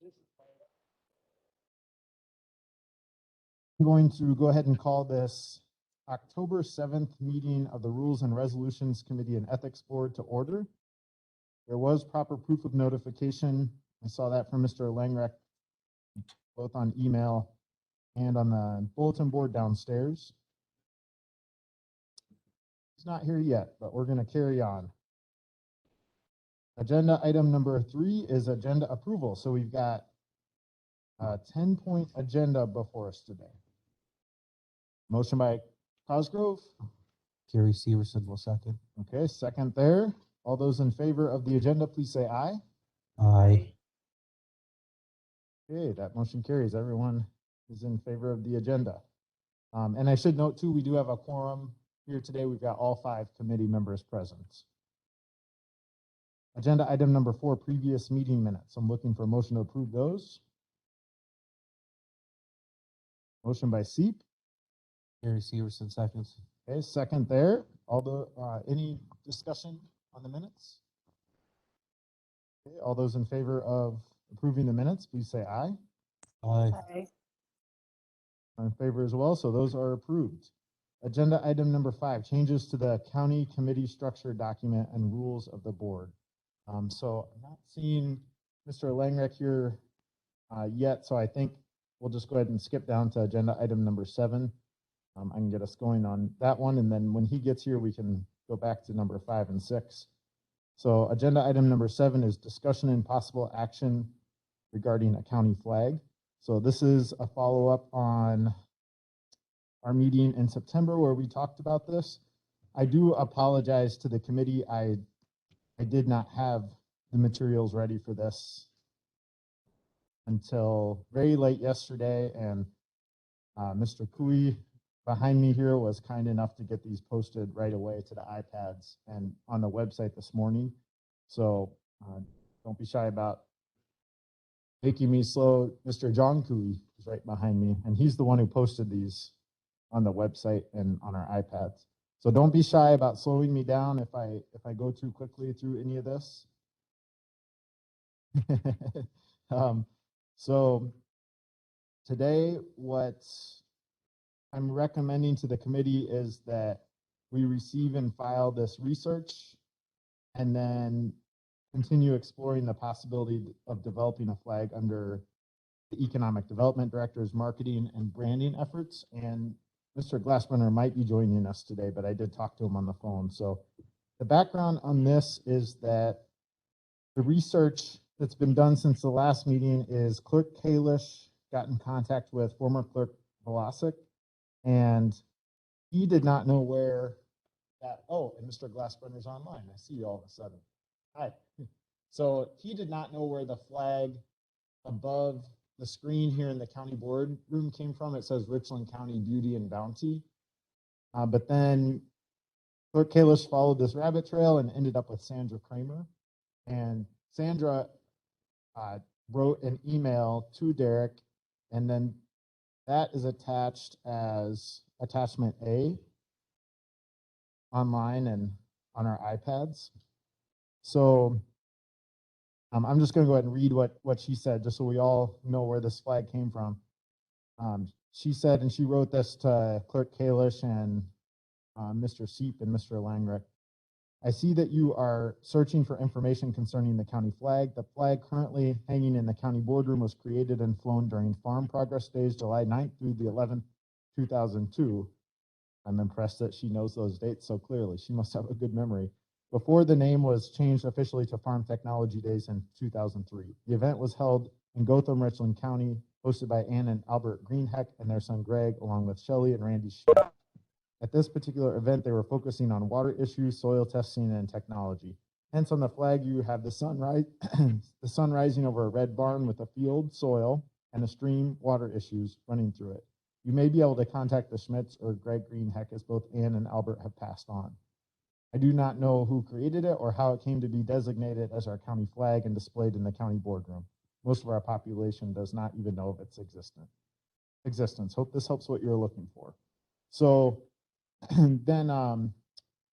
I'm going to go ahead and call this October 7th meeting of the Rules and Resolutions Committee and Ethics Board to order. There was proper proof of notification. I saw that from Mr. Langrek, both on email and on the bulletin board downstairs. He's not here yet, but we're going to carry on. Agenda item number 3 is agenda approval. So we've got a 10-point agenda before us today. Motion by Cosgrove. Gary Severson will second. Okay, second there. All those in favor of the agenda, please say aye. Aye. Okay, that motion carries. Everyone is in favor of the agenda. And I should note too, we do have a quorum here today. We've got all 5 committee members present. Agenda item number 4, previous meeting minutes. I'm looking for a motion to approve those. Motion by Seep. Gary Severson seconds. Okay, second there. All the any discussion on the minutes? Okay, all those in favor of approving the minutes, please say aye. Aye. Aye. I'm in favor as well, so those are approved. Agenda item number 5, changes to the county committee structure document and rules of the board. So I'm not seeing Mr. Langrek here yet, so I think we'll just go ahead and skip down to agenda item number 7. I can get us going on that one, and then when he gets here, we can go back to number 5 and 6. So agenda item number 7 is discussion and possible action regarding a county flag. So this is a follow-up on our meeting in September where we talked about this. I do apologize to the committee. I did not have the materials ready for this until very late yesterday, and Mr. Cooey behind me here was kind enough to get these posted right away to the iPads and on the website this morning. So don't be shy about making me slow. Mr. John Cooey is right behind me, and he's the one who posted these on the website and on our iPads. So don't be shy about slowing me down if I go too quickly through any of this. So today, what I'm recommending to the committee is that we receive and file this research and then continue exploring the possibility of developing a flag under the Economic Development Director's marketing and branding efforts. And Mr. Glassbrenner might be joining us today, but I did talk to him on the phone. So the background on this is that the research that's been done since the last meeting is Clerk Kalish got in contact with former Clerk Velasic, and he did not know where that, oh, and Mr. Glassbrenner's online. I see you all of a sudden. Hi. So he did not know where the flag above the screen here in the county board room came from. It says Richland County Beauty and Bounty. But then Clerk Kalish followed this rabbit trail and ended up with Sandra Kramer. And Sandra wrote an email to Derek, and then that is attached as attachment A online and on our iPads. So I'm just going to go ahead and read what she said, just so we all know where this flag came from. She said, and she wrote this to Clerk Kalish and Mr. Seep and Mr. Langrek. I see that you are searching for information concerning the county flag. The flag currently hanging in the county boardroom was created and flown during Farm Progress Days, July 9th through the 11th, 2002. I'm impressed that she knows those dates so clearly. She must have a good memory. Before the name was changed officially to Farm Technology Days in 2003. The event was held in Gotham, Richland County, hosted by Ann and Albert Greenheck and their son Greg, along with Shelley and Randy Schmidt. At this particular event, they were focusing on water issues, soil testing, and technology. Hence, on the flag, you have the sun rising over a red barn with a field, soil, and a stream, water issues running through it. You may be able to contact the Schmidts or Greg Greenheck, as both Ann and Albert have passed on. I do not know who created it or how it came to be designated as our county flag and displayed in the county boardroom. Most of our population does not even know of its existence. Hope this helps what you're looking for. So then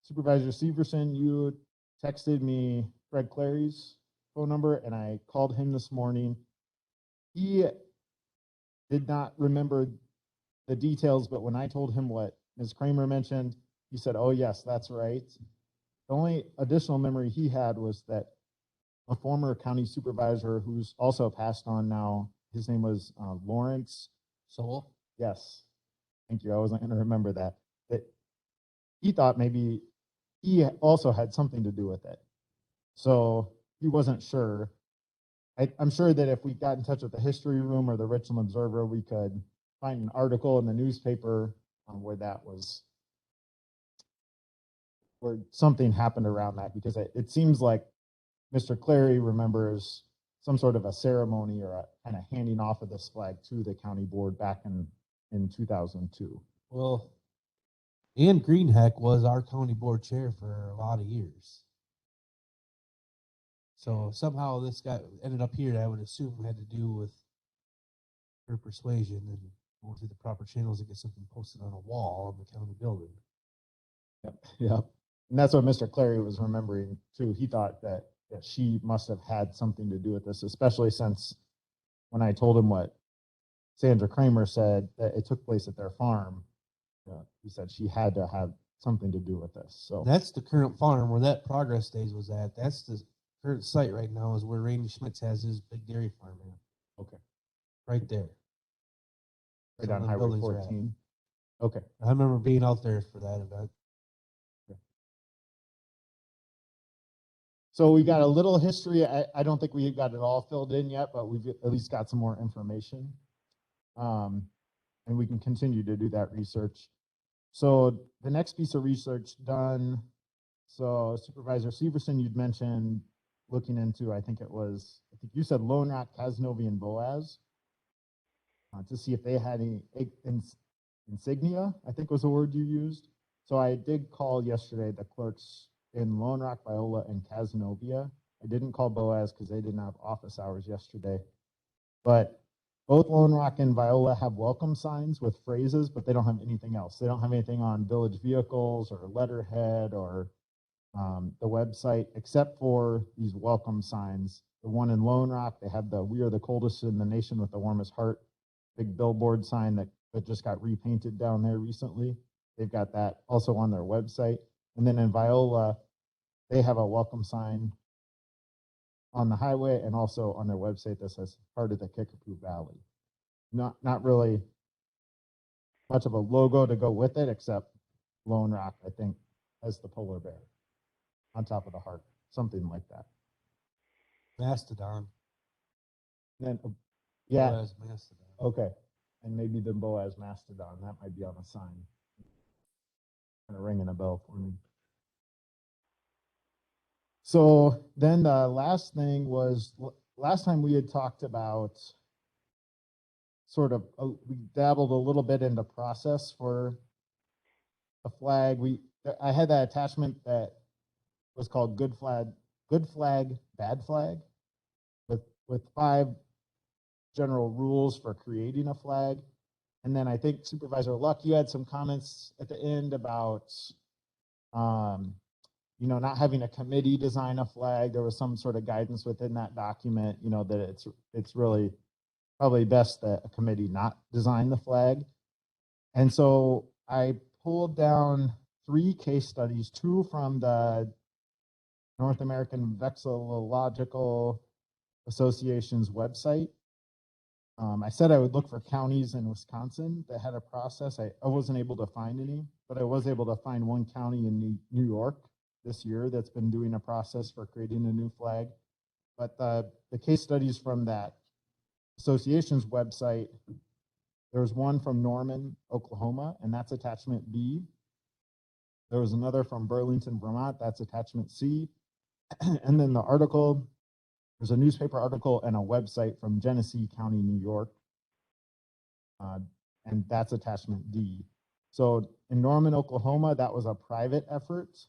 Supervisor Severson, you texted me Fred Clary's phone number, and I called him this morning. he did not remember the details, but when I told him what Ms. Kramer mentioned, he said, "Oh yes, that's right." The only additional memory he had was that a former county supervisor who's also passed on now, his name was Lawrence. Soul? Yes, thank you. I wasn't going to remember that. That he thought maybe he also had something to do with it. So he wasn't sure. I'm sure that if we got in touch with the history room or the Richland Observer, we could find an article in the newspaper where that was, where something happened around that, because it seems like Mr. Clary remembers some sort of a ceremony or a kind of handing off of this flag to the county board back in 2002. Well, Ann Greenheck was our county board chair for a lot of years. So somehow this guy ended up here, I would assume had to do with her persuasion and going through the proper channels to get something posted on a wall in the county building. Yep. And that's what Mr. Clary was remembering too. He thought that she must have had something to do with this, especially since when I told him what Sandra Kramer said, that it took place at their farm. He said she had to have something to do with this. So that's the current farm where that Progress Days was at. That's the current site right now, is where Randy Schmitz has his big dairy farm at. Okay. Right there. Right on Highway 14. Okay. I remember being out there for that event. So we got a little history. I don't think we got it all filled in yet, but we've at least got some more information. And we can continue to do that research. So the next piece of research done, so Supervisor Severson, you'd mentioned looking into, I think you said Lone Rock, Casanova, and Boaz, to see if they had any insignia, I think was the word you used. So I did call yesterday the clerks in Lone Rock, Viola, and Casanova. I didn't call Boaz because they didn't have office hours yesterday. But both Lone Rock and Viola have welcome signs with phrases, but they don't have anything else. They don't have anything on village vehicles or letterhead or the website, except for these welcome signs. The one in Lone Rock, they have the "We are the coldest in the nation with the warmest heart" big billboard sign that just got repainted down there recently. They've got that also on their website. And then in Viola, they have a welcome sign on the highway and also on their website that says "Part of the Kickapoo Valley." Not really much of a logo to go with it, except Lone Rock, I think, has the polar bear on top of the heart, something like that. Mastodon. Then, yeah, Boaz Mastodon. okay, and maybe the Boaz Mastodon, that might be on a sign. Kind of ringing a bell for me. So then the last thing was, last time we had talked about sort of, we dabbled a little bit into process for a flag. I had that attachment that was called good flag, bad flag, with 5 general rules for creating a flag. And then I think Supervisor Luck, you had some comments at the end about, not having a committee design a flag. There was some sort of guidance within that document, that it's really probably best that a committee not design the flag. And so I pulled down 3 case studies, 2 from the North American Vexillological Association's website. I said I would look for counties in Wisconsin that had a process. I wasn't able to find any, but I was able to find one county in New York this year that's been doing a process for creating a new flag. But the case studies from that association's website, there was one from Norman, Oklahoma, and that's attachment B. There was another from Burlington, Vermont, that's attachment C. And then the article, there's a newspaper article and a website from Genesee County, New York, and that's attachment D. So in Norman, Oklahoma, that was a private effort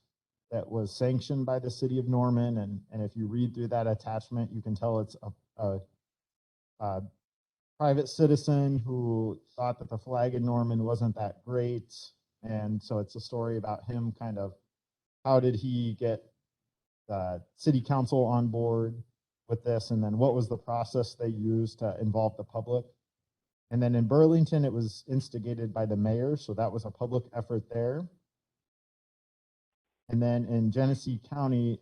that was sanctioned by the city of Norman. And if you read through that attachment, you can tell it's a private citizen who thought that the flag in Norman wasn't that great. And so it's a story about him kind of, how did he get the city council on board? with this, and then what was the process they used to involve the public. And then in Burlington, it was instigated by the mayor, so that was a public effort there. And then in Genesee County,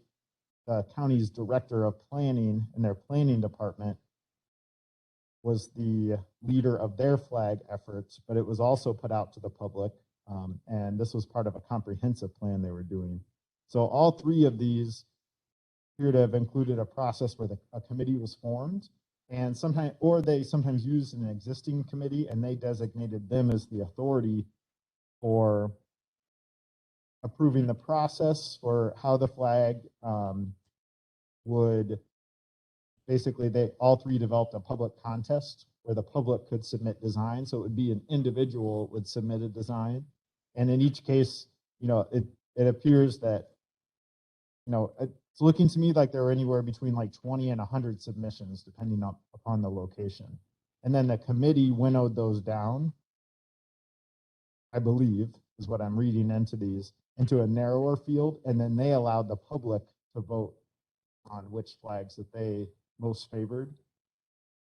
the county's director of planning in their planning department was the leader of their flag efforts, but it was also put out to the public. And this was part of a comprehensive plan they were doing. So all three of these appear to have included a process where a committee was formed, and they sometimes used an existing committee, and they designated them as the authority for approving the process for how the flag would basically, all three developed a public contest where the public could submit design. So it would be an individual would submit a design. And in each case, it appears that, it's looking to me like there were anywhere between like 20 and 100 submissions, depending upon the location. And then the committee winnowed those down, I believe, is what I'm reading into a narrower field. And then they allowed the public to vote on which flags that they most favored.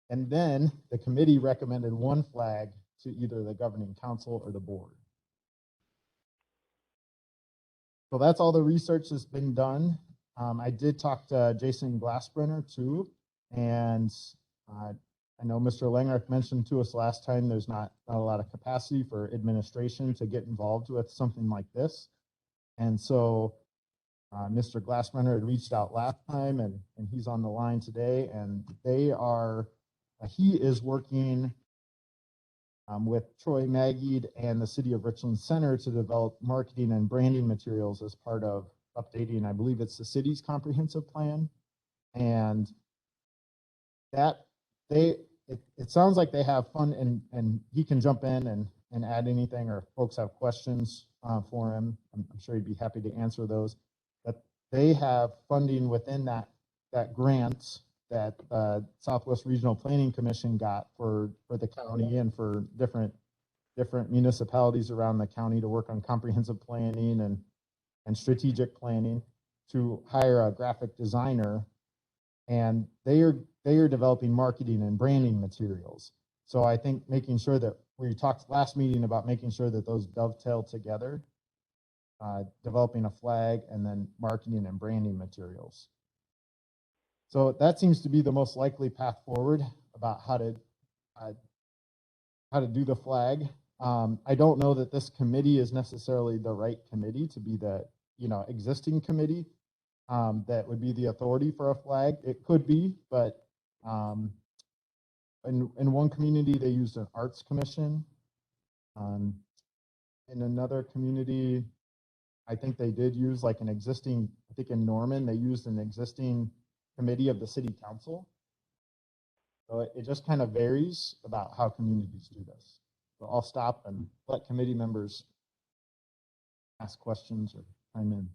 And then the committee recommended one flag to either the governing council or the board. So that's all the research that's been done. I did talk to Jason Glassbrenner too, and I know Mr. Langrich mentioned to us last time there's not a lot of capacity for administration to get involved with something like this. And so Mr. Glassbrenner had reached out last time, and he's on the line today, and he is working with Troy Magid and the City of Richland Center to develop marketing and branding materials as part of updating, I believe it's the city's comprehensive plan. And it sounds like they have fun, and he can jump in and add anything, or if folks have questions for him, I'm sure he'd be happy to answer those. But they have funding within that grant that Southwest Regional Planning Commission got for the county and for different municipalities around the county to work on comprehensive planning and strategic planning, to hire a graphic designer, and they are developing marketing and branding materials. So I think making sure that we talked last meeting about making sure that those dovetail together, developing a flag and then marketing and branding materials. So that seems to be the most likely path forward about how to do the flag. I don't know that this committee is necessarily the right committee to be the existing committee that would be the authority for a flag. It could be, but in one community they used an arts commission. In another community, I think they did use like an existing, I think in Norman, they used an existing committee of the city council. So it just kind of varies about how communities do this. So I'll stop and let committee members ask questions or chime in.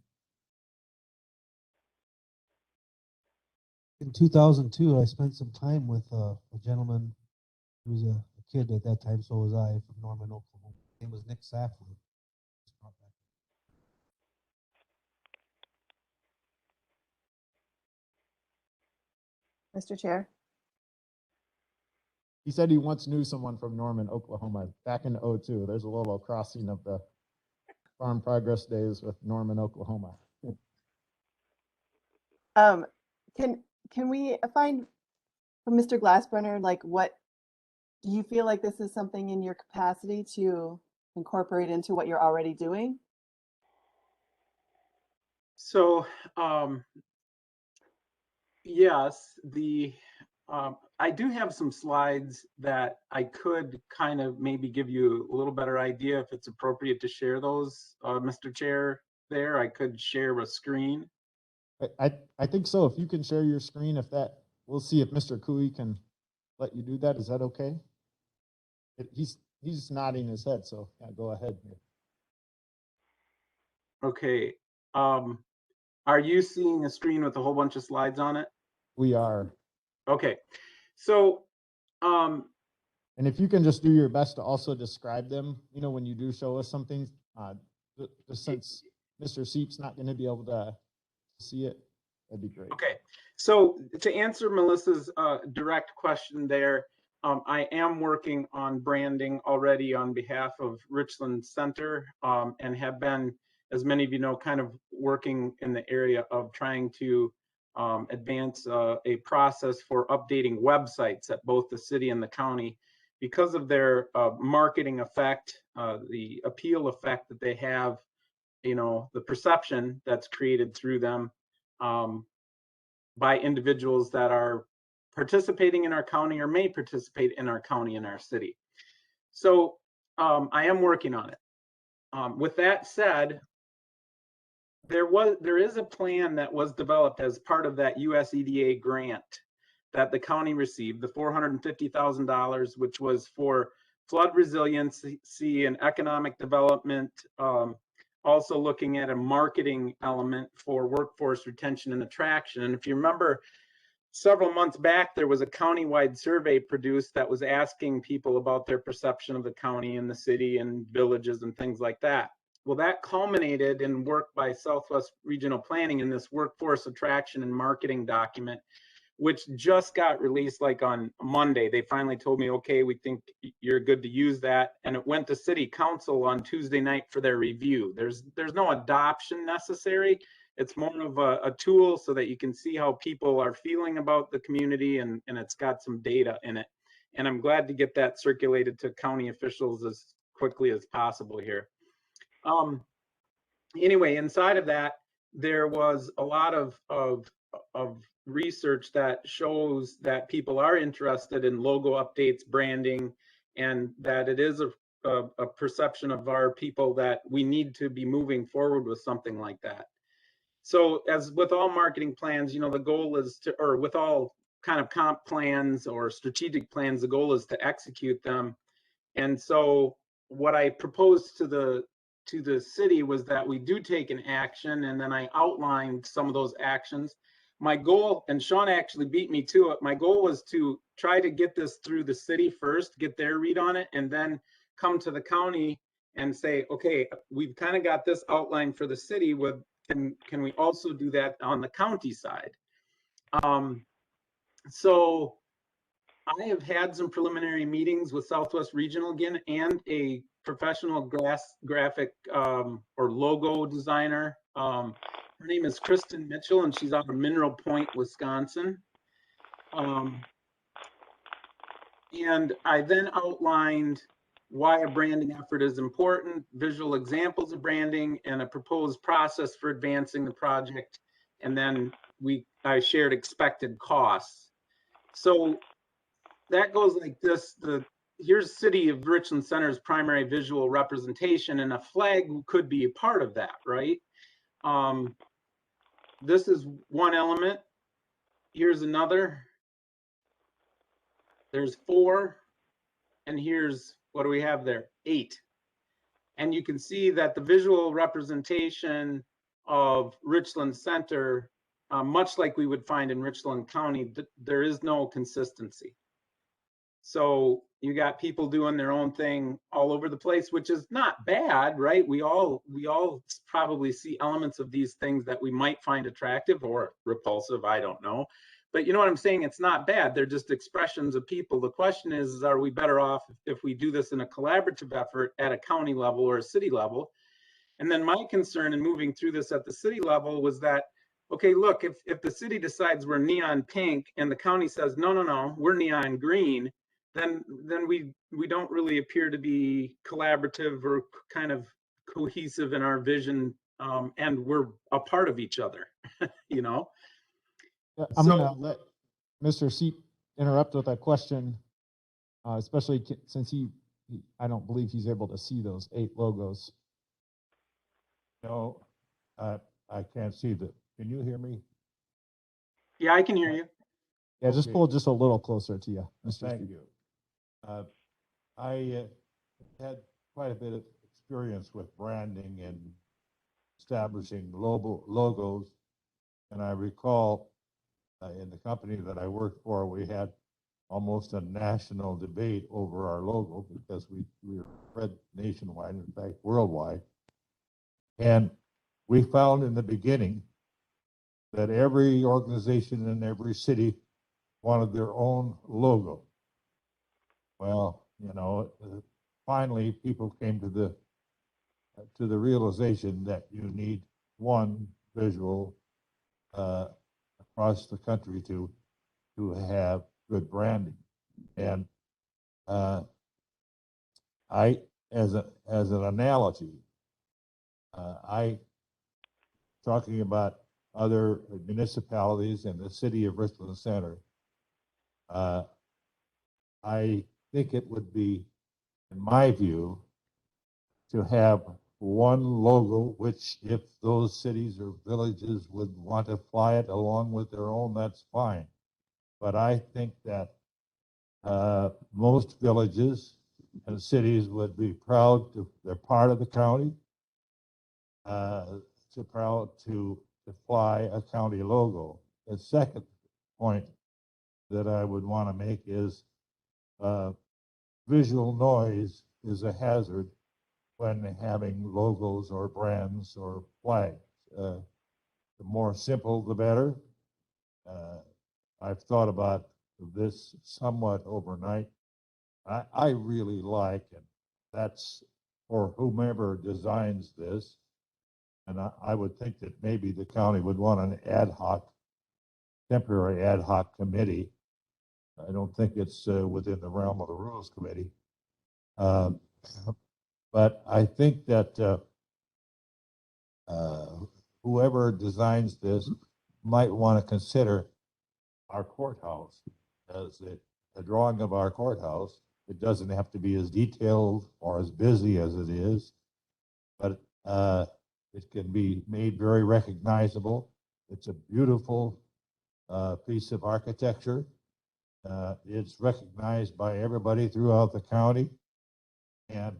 In 2002, I spent some time with a gentleman who was a kid at that time, so was I, from Norman, Oklahoma. His name was Nick Safley. Mr. Chair. He said he once knew someone from Norman, Oklahoma, back in '02. There's a little crossing of the Farm Progress days with Norman, Oklahoma. Can we find from Mr. Glassbrenner, like, what do you feel like this is something in your capacity to incorporate into what you're already doing? So, yes, I do have some slides that I could kind of maybe give you a little better idea if it's appropriate to share those, Mr. Chair. There, I could share a screen. I think so. If you can share your screen, we'll see if Mr. Cooey can let you do that. Is that okay? He's nodding his head, so yeah, go ahead. Okay. Are you seeing a screen with a whole bunch of slides on it? We are. Okay. So, and if you can just do your best to also describe them, when you do show us something, just since Mr. Seep's not going to be able to see it, that'd be great. Okay. So to answer Melissa's direct question there, I am working on branding already on behalf of Richland Center, and have been, as many of you know, kind of working in the area of trying to advance a process for updating websites at both the city and the county because of their marketing effect, the appeal effect that they have, you know, the perception that's created through them by individuals that are participating in our county or may participate in our county and our city. So I am working on it. With that said, there is a plan that was developed as part of that USEDA grant that the county received, the $450,000, which was for flood resiliency and economic development, also looking at a marketing element for workforce retention and attraction. And if you remember, several months back, there was a countywide survey produced that was asking people about their perception of the county and the city and villages and things like that. Well, that culminated in work by Southwest Regional Planning in this workforce attraction and marketing document, which just got released like on Monday. They finally told me, okay, we think you're good to use that. And it went to City Council on Tuesday night for their review. There's no adoption necessary. It's more of a tool so that you can see how people are feeling about the community, and it's got some data in it. And I'm glad to get that circulated to county officials as quickly as possible here. Anyway, inside of that, there was a lot of research that shows that people are interested in logo updates, branding, and that it is a perception of our people that we need to be moving forward with something like that. So as with all marketing plans, you know, the goal is to, or with all kind of comp plans or strategic plans, the goal is to execute them. And so what I proposed to the city was that we do take an action, and then I outlined some of those actions. My goal, and Sean actually beat me to it, my goal was to try to get this through the city first, get their read on it, and then come to the county and say, okay, we've kind of got this outline for the city, with can we also do that on the county side? So I have had some preliminary meetings with Southwest Regional again, and a professional graphic or logo designer. Her name is Kristen Mitchell, and she's out of Mineral Point, Wisconsin. And I then outlined why a branding effort is important, visual examples of branding, and a proposed process for advancing the project. And then I shared expected costs. So that goes like this. Here's City of Richland Center's primary visual representation, and a flag could be a part of that, right? This is one element. Here's another. There's 4, and here's, what do we have there? 8. And you can see that the visual representation of Richland Center, much like we would find in Richland County, there is no consistency. So you got people doing their own thing all over the place, which is not bad, right? We all probably see elements of these things that we might find attractive or repulsive, I don't know. But you know what I'm saying? It's not bad. They're just expressions of people. The question is, are we better off if we do this in a collaborative effort at a county level or a city level? And then my concern in moving through this at the city level was that, okay, look, if the city decides we're neon pink and the county says, no, we're neon green, then we don't really appear to be collaborative or kind of cohesive in our vision, and we're a part of each other, you know? I'm gonna let Mr. Seep interrupt with a question, especially since I don't believe he's able to see those 8 logos. No, I can't see that. Can you hear me? Yeah, I can hear you. Yeah, just pull just a little closer to you, Mr. Thank Seep. you. I had quite a bit of experience with branding and establishing logos, and I recall in the company that I worked for, we had almost a national debate over our logo because we were spread nationwide, in fact, worldwide. And we found in the beginning that every organization in every city wanted their own logo. Well, you know, finally people came to the realization that you need one visual across the country to have good branding. And I, as an analogy, I talking about other municipalities in the city of Richland Center. I think it would be, in my view, to have one logo, which if those cities or villages would want to fly it along with their own, that's fine. But I think that most villages and cities would be proud to, they're part of the county, to proud to fly a county logo. The second point that I would want to make is visual noise is a hazard when having logos or brands or flags. The more simple, the better. I've thought about this somewhat overnight. I really like, and that's for whomever designs this, and I would think that maybe the county would want an temporary ad hoc committee. I don't think it's within the realm of the Rules Committee. But I think that whoever designs this might want to consider our courthouse as a drawing of our courthouse. It doesn't have to be as detailed or as busy as it is, but it can be made very recognizable. It's a beautiful piece of architecture. It's recognized by everybody throughout the county. And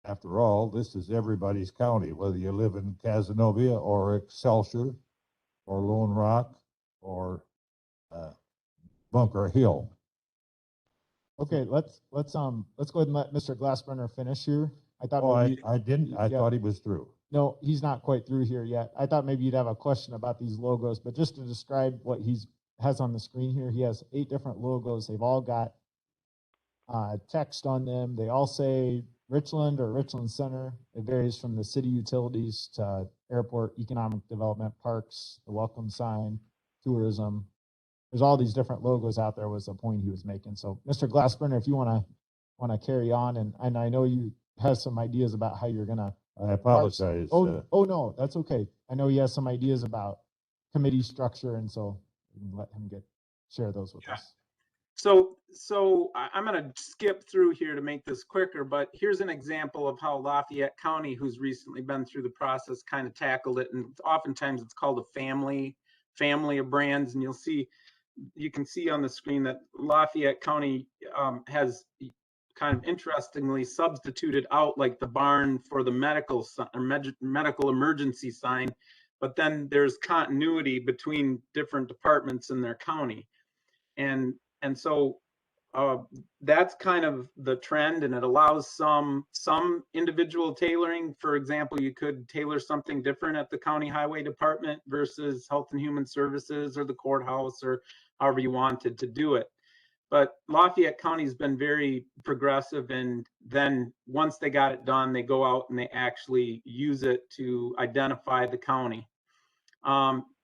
after all, this is everybody's county, whether you live in Cazenovia or Excelsior or Lone Rock or Bunker Hill. Okay, let's go ahead and let Mr. Glassburner finish here. I thought Oh, maybe, I didn't. I thought he was through. no, he's not quite through here yet. I thought maybe you'd have a question about these logos, but just to describe what has on the screen here, he has 8 different logos. They've all got text on them. They all say Richland or Richland Center. It varies from the city utilities to airport, economic development, parks, the welcome sign, tourism. There's all these different logos out there was the point he was making. So Mr. Glassburner, if you want to carry on, and I know you have some ideas about how you're going to. I apologize. Oh no, that's okay. I know he has some ideas about committee structure, and so we can let him share those with us. So I'm going to skip through here to make this quicker, but here's an example of how Lafayette County, who's recently been through the process, kind of tackled it. And oftentimes it's called a family of brands. And you can see on the screen that Lafayette County has kind of interestingly substituted out like the barn for the medical emergency sign, but then there's continuity between different departments in their county. And so that's kind of the trend, and it allows some individual tailoring. For example, you could tailor something different at the county highway department versus health and human services or the courthouse, or however you wanted to do it. But Lafayette County's been very progressive, and then once they got it done, they go out and they actually use it to identify the county.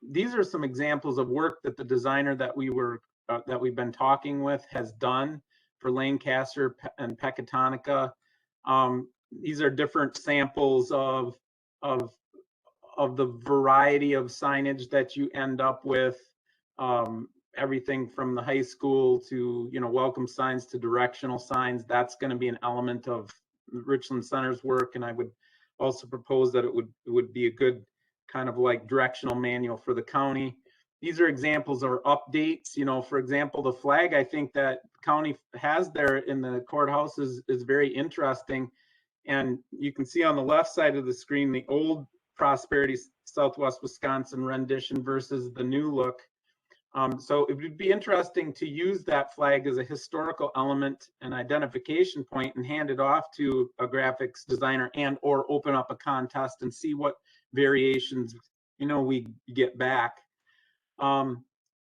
These are some examples of work that the designer that we've been talking with has done for Lancaster and Pecatonica. These are different samples of the variety of signage that you end up with. Everything from the high school to, welcome signs to directional signs. That's going to be an element of Richland Center's work. And I would also propose that it would be a good kind of like directional manual for the county. These are examples of updates. For example, the flag I think that county has there in the courthouse is very interesting. And you can see on the left side of the screen, the old Prosperity Southwest Wisconsin rendition versus the new look. So it would be interesting to use that flag as a historical element and identification point and hand it off to a graphics designer and or open up a contest and see what variations we get back.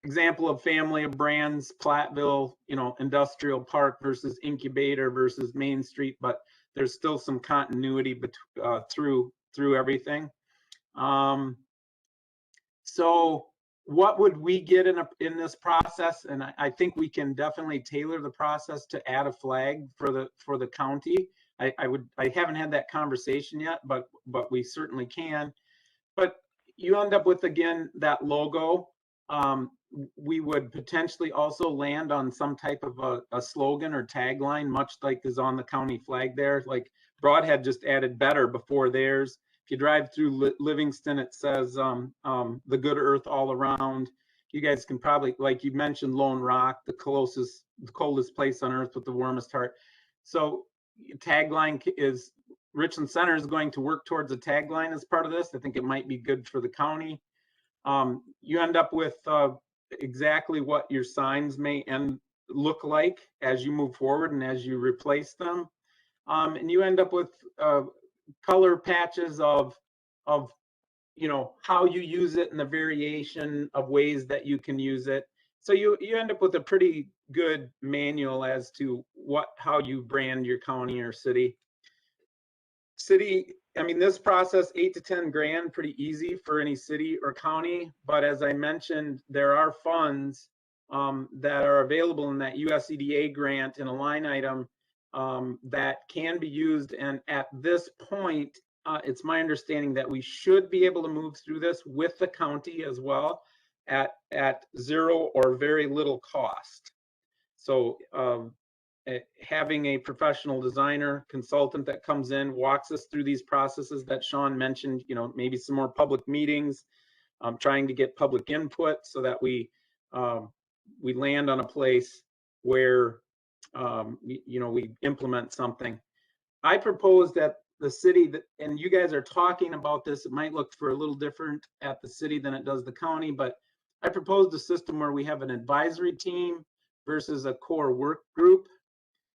Example of family of brands, Platteville, Industrial Park versus Incubator versus Main Street, but there's still some continuity through everything. So what would we get in this process? And I think we can definitely tailor the process to add a flag for the county. I haven't had that conversation yet, but we certainly can. But you end up with, again, that logo. We would potentially also land on some type of a slogan or tagline, much like is on the county flag there. Like Broadhead just added "better" before theirs. If you drive through Livingston, it says "the good earth all around." You guys can probably, like you mentioned, Lone Rock, the coldest place on earth with the warmest heart. So tagline is Richland Center is going to work towards a tagline as part of this. I think it might be good for the county. You end up with exactly what your signs may look like as you move forward and as you replace them. And you end up with color patches of how you use it and the variation of ways that you can use it. So you end up with a pretty good manual as to how you brand your county or city. This process, 8 to 10 grand, pretty easy for any city or county. But as I mentioned, there are funds that are available in that USEDA grant in a line item that can be used. And at this point, it's my understanding that we should be able to move through this with the county as well at zero or very little cost. So having a professional designer consultant that comes in, walks us through these processes that Sean mentioned, maybe some more public meetings, trying to get public input so that we land on a place where we implement something. I propose that the city, and you guys are talking about this, it might look for a little different at the city than it does the county, but I proposed a system where we have an advisory team versus a core work group.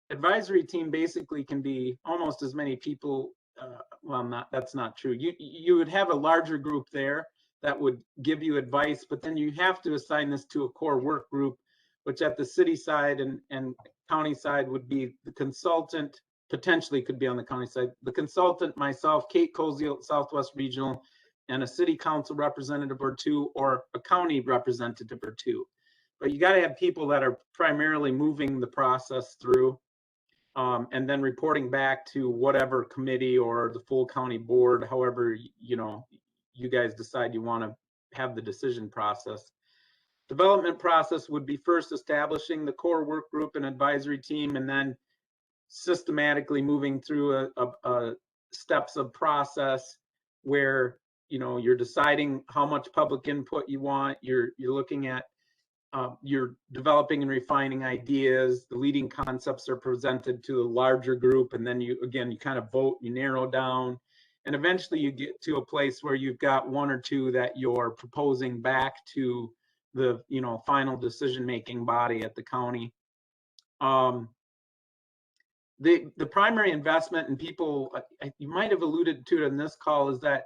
Advisory team basically can be almost as many people. That's not true. You would have a larger group there that would give you advice, but then you have to assign this to a core work group, which at the city side and county side would be the consultant, potentially could be on the county side, the consultant, myself, Kate Koziel, Southwest Regional, and a city council representative or two, or a county representative or two. But you got to have people that are primarily moving the process through. And then reporting back to whatever committee or the full county board, however, you guys decide you want to have the decision process. Development process would be first establishing the core work group and advisory team, and then systematically moving through a steps of process where, you're deciding how much public input you want. You're looking at you're developing and refining ideas. The leading concepts are presented to a larger group, and then you kind of vote, you narrow down, and eventually you get to a place where you've got one or two that you're proposing back to the final decision-making body at the county. The primary investment, and people, you might have alluded to it in this call, is that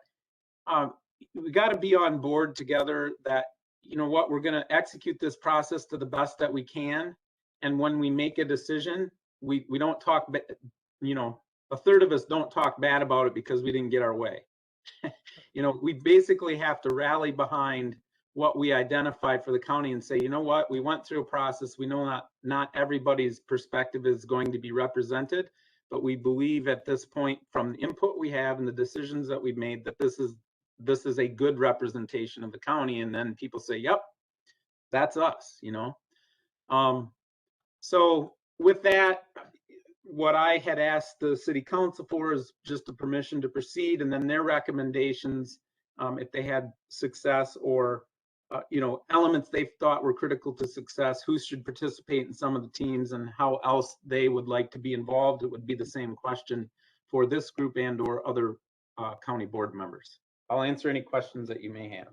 we got to be on board together that we're going to execute this process to the best that we can. And when we make a decision, we don't talk, a third of us don't talk bad about it because we didn't get our way. We basically have to rally behind what we identified for the county and say, we went through a process. We know not everybody's perspective is going to be represented, but we believe at this point, from the input we have and the decisions that we've made, that this is a good representation of the county. And then people say, yep, that's us, So with that, what I had asked the city council for is just the permission to proceed, and then their recommendations, if they had success or, elements they thought were critical to success, who should participate in some of the teams and how else they would like to be involved. It would be the same question for this group and or other county board members. I'll answer any questions that you may have.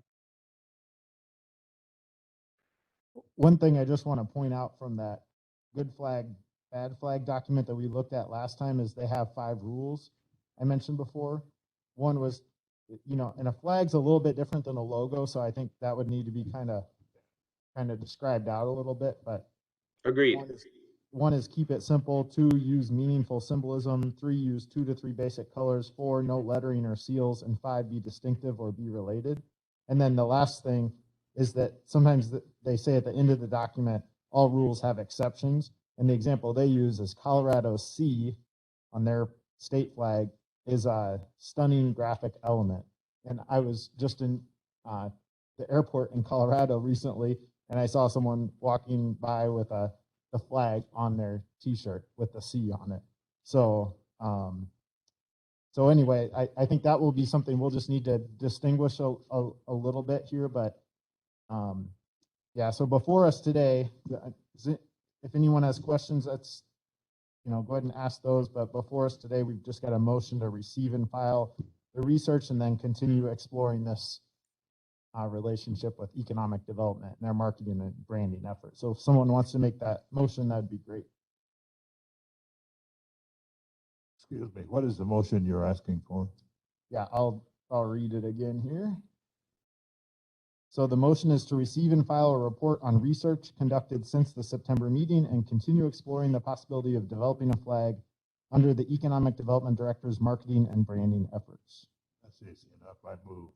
One thing I just want to point out from that good flag, bad flag document that we looked at last time is they have 5 rules I mentioned before. One was, and a flag's a little bit different than a logo, so I think that would need to be kind of kind of described out a little bit, but Agreed. one is keep it simple. 2, use meaningful symbolism. 3, use 2 to 3 basic colors. 4, no lettering or seals. And 5, be distinctive or be related. And then the last thing is that sometimes they say at the end of the document, all rules have exceptions. And the example they use is Colorado C on their state flag is a stunning graphic element. And I was just in the airport in Colorado recently, and I saw someone walking by with the flag on their T-shirt with the C on it. So, so anyway, I think that will be something we'll just need to distinguish a little bit here. But yeah, so before us today, if anyone has questions, that's, go ahead and ask those. But before us today, we've just got a motion to receive and file the research and then continue exploring this relationship with economic development and their marketing and branding efforts. So if someone wants to make that motion, that'd be great. Excuse me, what is the motion you're asking for? Yeah, I'll read it again here. So the motion is to receive and file a report on research conducted since the September meeting and continue exploring the possibility of developing a flag under the Economic Development Director's marketing and branding efforts. That's easy enough. I move.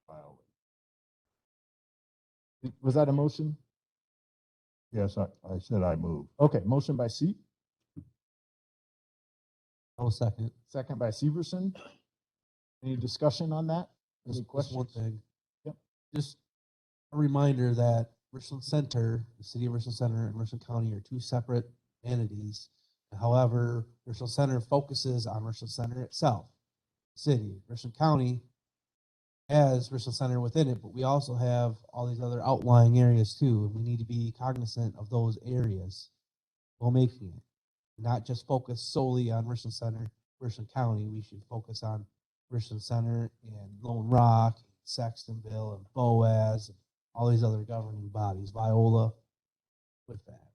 File. Was that a motion? Yes, I said I move. Okay, motion by C, I'll second. second by Severson. Any discussion on that? Any Just questions? one thing. Yep. Just a reminder that Richland Center, the city of Richland Center, and Richland County are 2 separate entities. However, Richland Center focuses on Richland Center itself. City, Richland County has Richland Center within it, but we also have all these other outlying areas too. And we need to be cognizant of those areas while making it. Not just focus solely on Richland Center, Richland County. We should focus on Richland Center and Lone Rock, Sextonville, and Boaz, and all these other governing bodies, Viola, with that.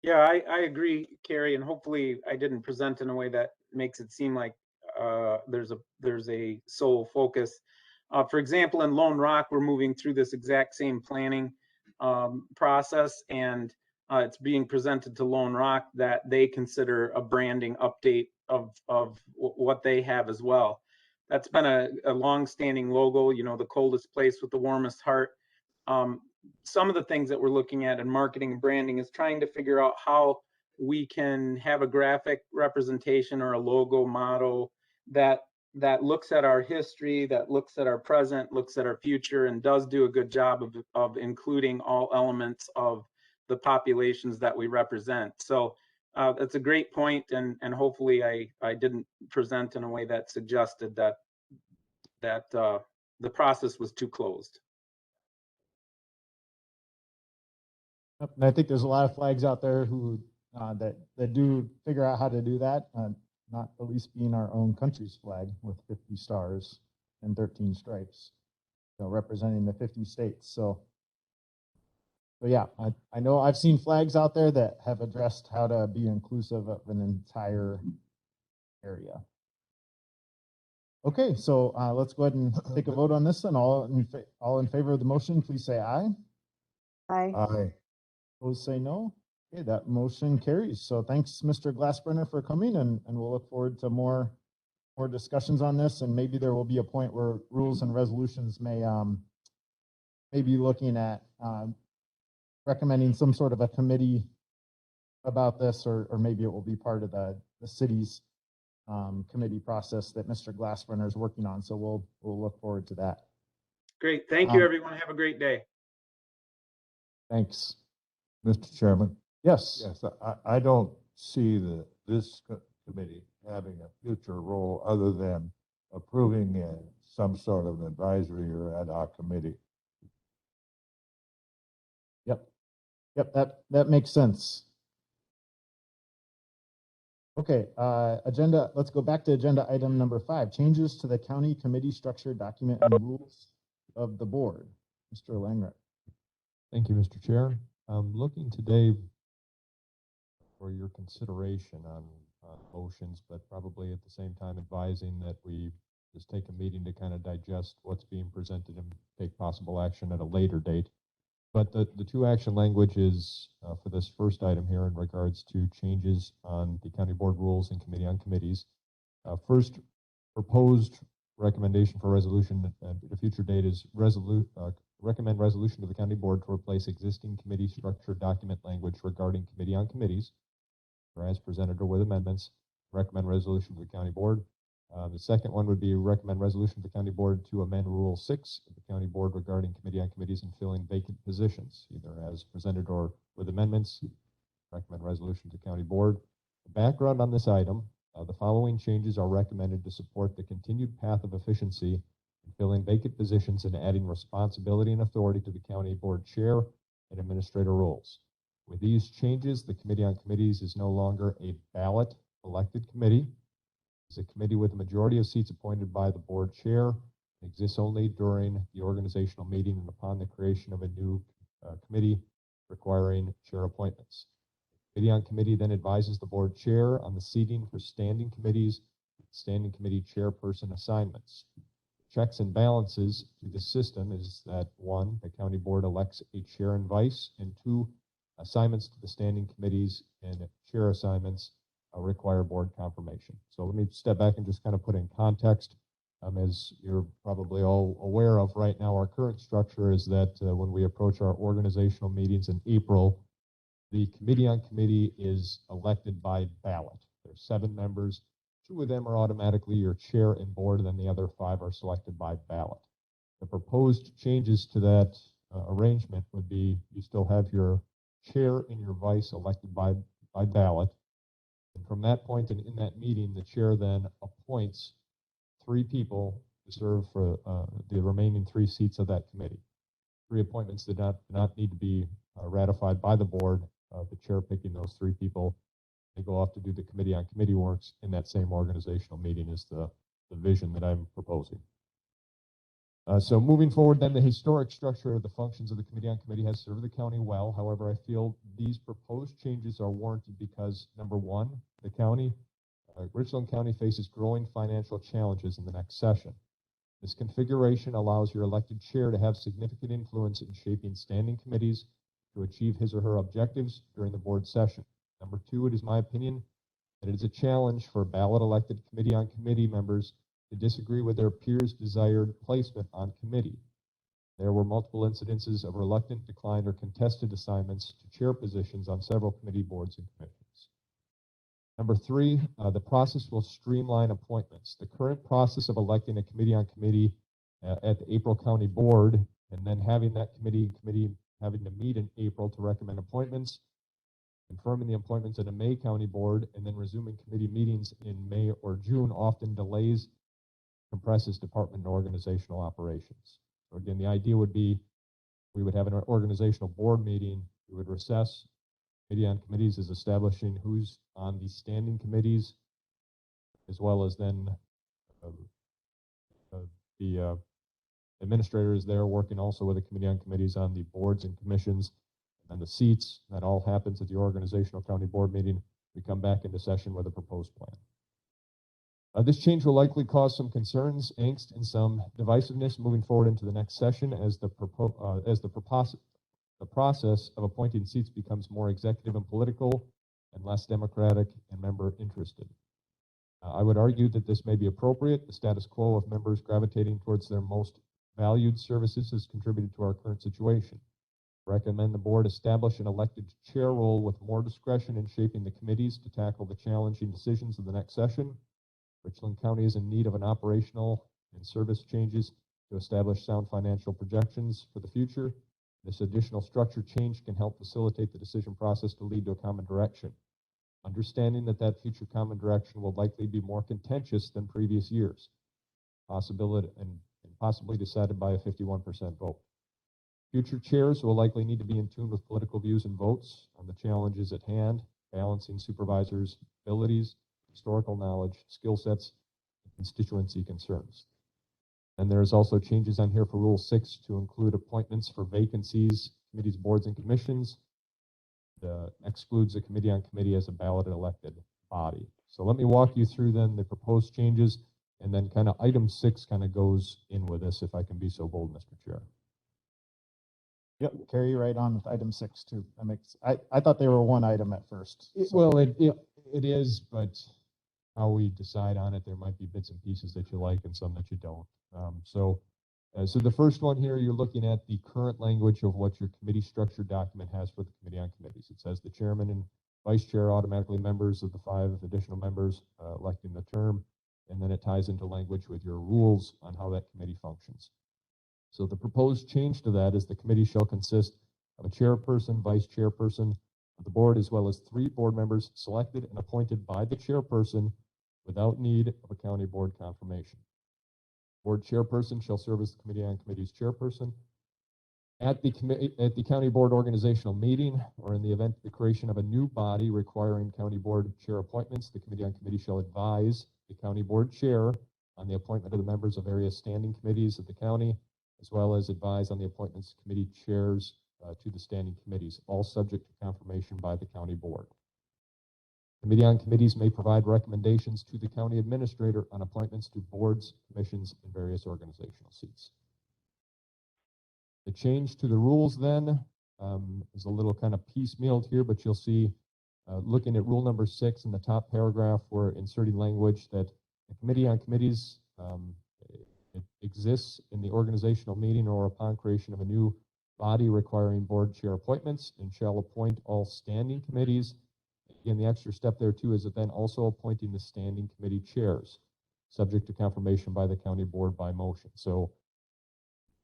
Yeah, I agree, Carrie, and hopefully I didn't present in a way that makes it seem like there's a sole focus. For example, in Lone Rock, we're moving through this exact same planning process, and it's being presented to Lone Rock that they consider a branding update of what they have as well. That's been a long-standing logo, the coldest place with the warmest heart. Some of the things that we're looking at in marketing and branding is trying to figure out how we can have a graphic representation or a logo model that looks at our history, that looks at our present, looks at our future, and does do a good job of including all elements of the populations that we represent. So that's a great point, and hopefully I didn't present in a way that suggested that the process was too closed. Yep, and I think there's a lot of flags out there who that do figure out how to do that, not the least being our own country's flag with 50 stars and 13 stripes, representing the 50 states. So yeah, I know I've seen flags out there that have addressed how to be inclusive of an entire area. Okay, so let's go ahead and take a vote on this. And all in favor of the motion, please say aye. Aye. Aye. Opposed, say no. Okay, that motion carries. So thanks, Mr. Glassbrenner, for coming, and we'll look forward to more discussions on this. And maybe there will be a point where rules and resolutions may be looking at recommending some sort of a committee about this, or maybe it will be part of the city's committee process that Mr. Glassbrenner is working on. So we'll look forward to that. Great. Thank you, everyone. Have a great day. Thanks. Mr. Chairman. Yes. Yes, I don't see this committee having a future role other than approving some sort of advisory or ad hoc committee. Yep, that makes sense. Okay, let's go back to agenda item number 5, changes to the county committee structure document and rules of the board. Mr. Langret. Thank you, Mr. Chair. I'm looking today for your consideration on motions, but probably at the same time advising that we just take a meeting to kind of digest what's being presented and take possible action at a later date. But the two action language is for this first item here in regards to changes on the county board rules and committee on committees. First proposed recommendation for resolution at a future date is recommend resolution to the county board to replace existing committee structure document language regarding committee on committees, or as presented or with amendments. Recommend resolution to the county board. The second one would be recommend resolution to the county board to amend Rule 6 of the county board regarding committee on committees and filling vacant positions, either as presented or with amendments. Recommend resolution to county board. The background on this item, the following changes are recommended to support the continued path of efficiency in filling vacant positions and adding responsibility and authority to the county board chair and administrator roles. With these changes, the committee on committees is no longer a ballot elected committee. It's a committee with a majority of seats appointed by the board chair. It exists only during the organizational meeting and upon the creation of a new committee requiring chair appointments. The committee on committee then advises the board chair on the seating for standing committees, standing committee chairperson assignments. Checks and balances to the system is that 1, the county board elects a chair and vice, and 2, assignments to the standing committees and chair assignments require board confirmation. So let me step back and just kind of put in context. As you're probably all aware of right now, our current structure is that when we approach our organizational meetings in April, the committee on committee is elected by ballot. There's 7 members. 2 of them are automatically your chair and board, and then the other 5 are selected by ballot. The proposed changes to that arrangement would be you still have your chair and your vice elected by ballot. And from that point and in that meeting, the chair then appoints 3 people to serve for the remaining 3 seats of that committee. 3 appointments that do not need to be ratified by the board. The chair picking those 3 people. They go off to do the committee on committee works in that same organizational meeting is the vision that I'm proposing. So moving forward, then the historic structure of the functions of the committee on committee has served the county well. However, I feel these proposed changes are warranted because, number 1, the county, Richland County faces growing financial challenges in the next session. This configuration allows your elected chair to have significant influence in shaping standing committees to achieve his or her objectives during the board session. Number 2, it is my opinion that it is a challenge for ballot elected committee on committee members to disagree with their peers' desired placement on committee. There were multiple incidences of reluctant, declined, or contested assignments to chair positions on several committee boards and commissions. Number 3, the process will streamline appointments. The current process of electing a committee on committee at the April County Board and then having that committee having to meet in April to recommend appointments, confirming the appointments at a May County Board, and then resuming committee meetings in May or June often delays, compresses department and organizational operations. So again, the idea would be we would have an organizational board meeting, we would recess. Committee on committees is establishing who's on the standing committees, as well as then the administrator is there working also with the committee on committees on the boards and commissions and the seats. That all happens at the organizational county board meeting. We come back into session with a proposed plan. This change will likely cause some concerns, angst, and some divisiveness moving forward into the next session as the process of appointing seats becomes more executive and political and less democratic and member interested. I would argue that this may be appropriate. The status quo of members gravitating towards their most valued services has contributed to our current situation. Recommend the board establish an elected chair role with more discretion in shaping the committees to tackle the challenging decisions of the next session. Richland County is in need of an operational and service changes to establish sound financial projections for the future. This additional structure change can help facilitate the decision process to lead to a common direction. Understanding that future common direction will likely be more contentious than previous years, possibly decided by a 51% vote. Future chairs will likely need to be in tune with political views and votes on the challenges at hand, balancing supervisors' abilities, historical knowledge, skill sets, and constituency concerns. And there's also changes on here for Rule 6 to include appointments for vacancies, committees, boards, and commissions. Excludes the committee on committee as a ballot elected body. So let me walk you through then the proposed changes. And then kind of item 6 kind of goes in with this, if I can be so bold, Mr. Chair. Yep, carry right on with item 6 too. That makes, I thought they were one item at first. so- Well, it is, but how we decide on it, there might be bits and pieces that you like and some that you don't. So the first one here, you're looking at the current language of what your committee structure document has for the Committee on Committees. It says the chairman and vice chair automatically members of the 5 additional members electing the term, and then it ties into language with your rules on how that committee functions. So the proposed change to that is the committee shall consist of a chairperson, vice chairperson of the board, as well as 3 board members selected and appointed by the chairperson without need of a county board confirmation. Board chairperson shall serve as the Committee on Committees chairperson. At the county board organizational meeting, or in the event of the creation of a new body requiring county board chair appointments, the Committee on Committees shall advise the county board chair on the appointment of the members of various standing committees of the county, as well as advise on the appointments of committee chairs to the standing committees, all subject to confirmation by the county board. Committee on Committees may provide recommendations to the county administrator on appointments to boards, commissions, and various organizational seats. The change to the rules then is a little kind of piecemealed here, but you'll see, looking at rule number 6 in the top paragraph, we're inserting language that the Committee on Committees it exists in the organizational meeting or upon creation of a new body requiring board chair appointments, and shall appoint all standing committees. Again, the extra step there too is that then also appointing the standing committee chairs, subject to confirmation by the county board by motion. So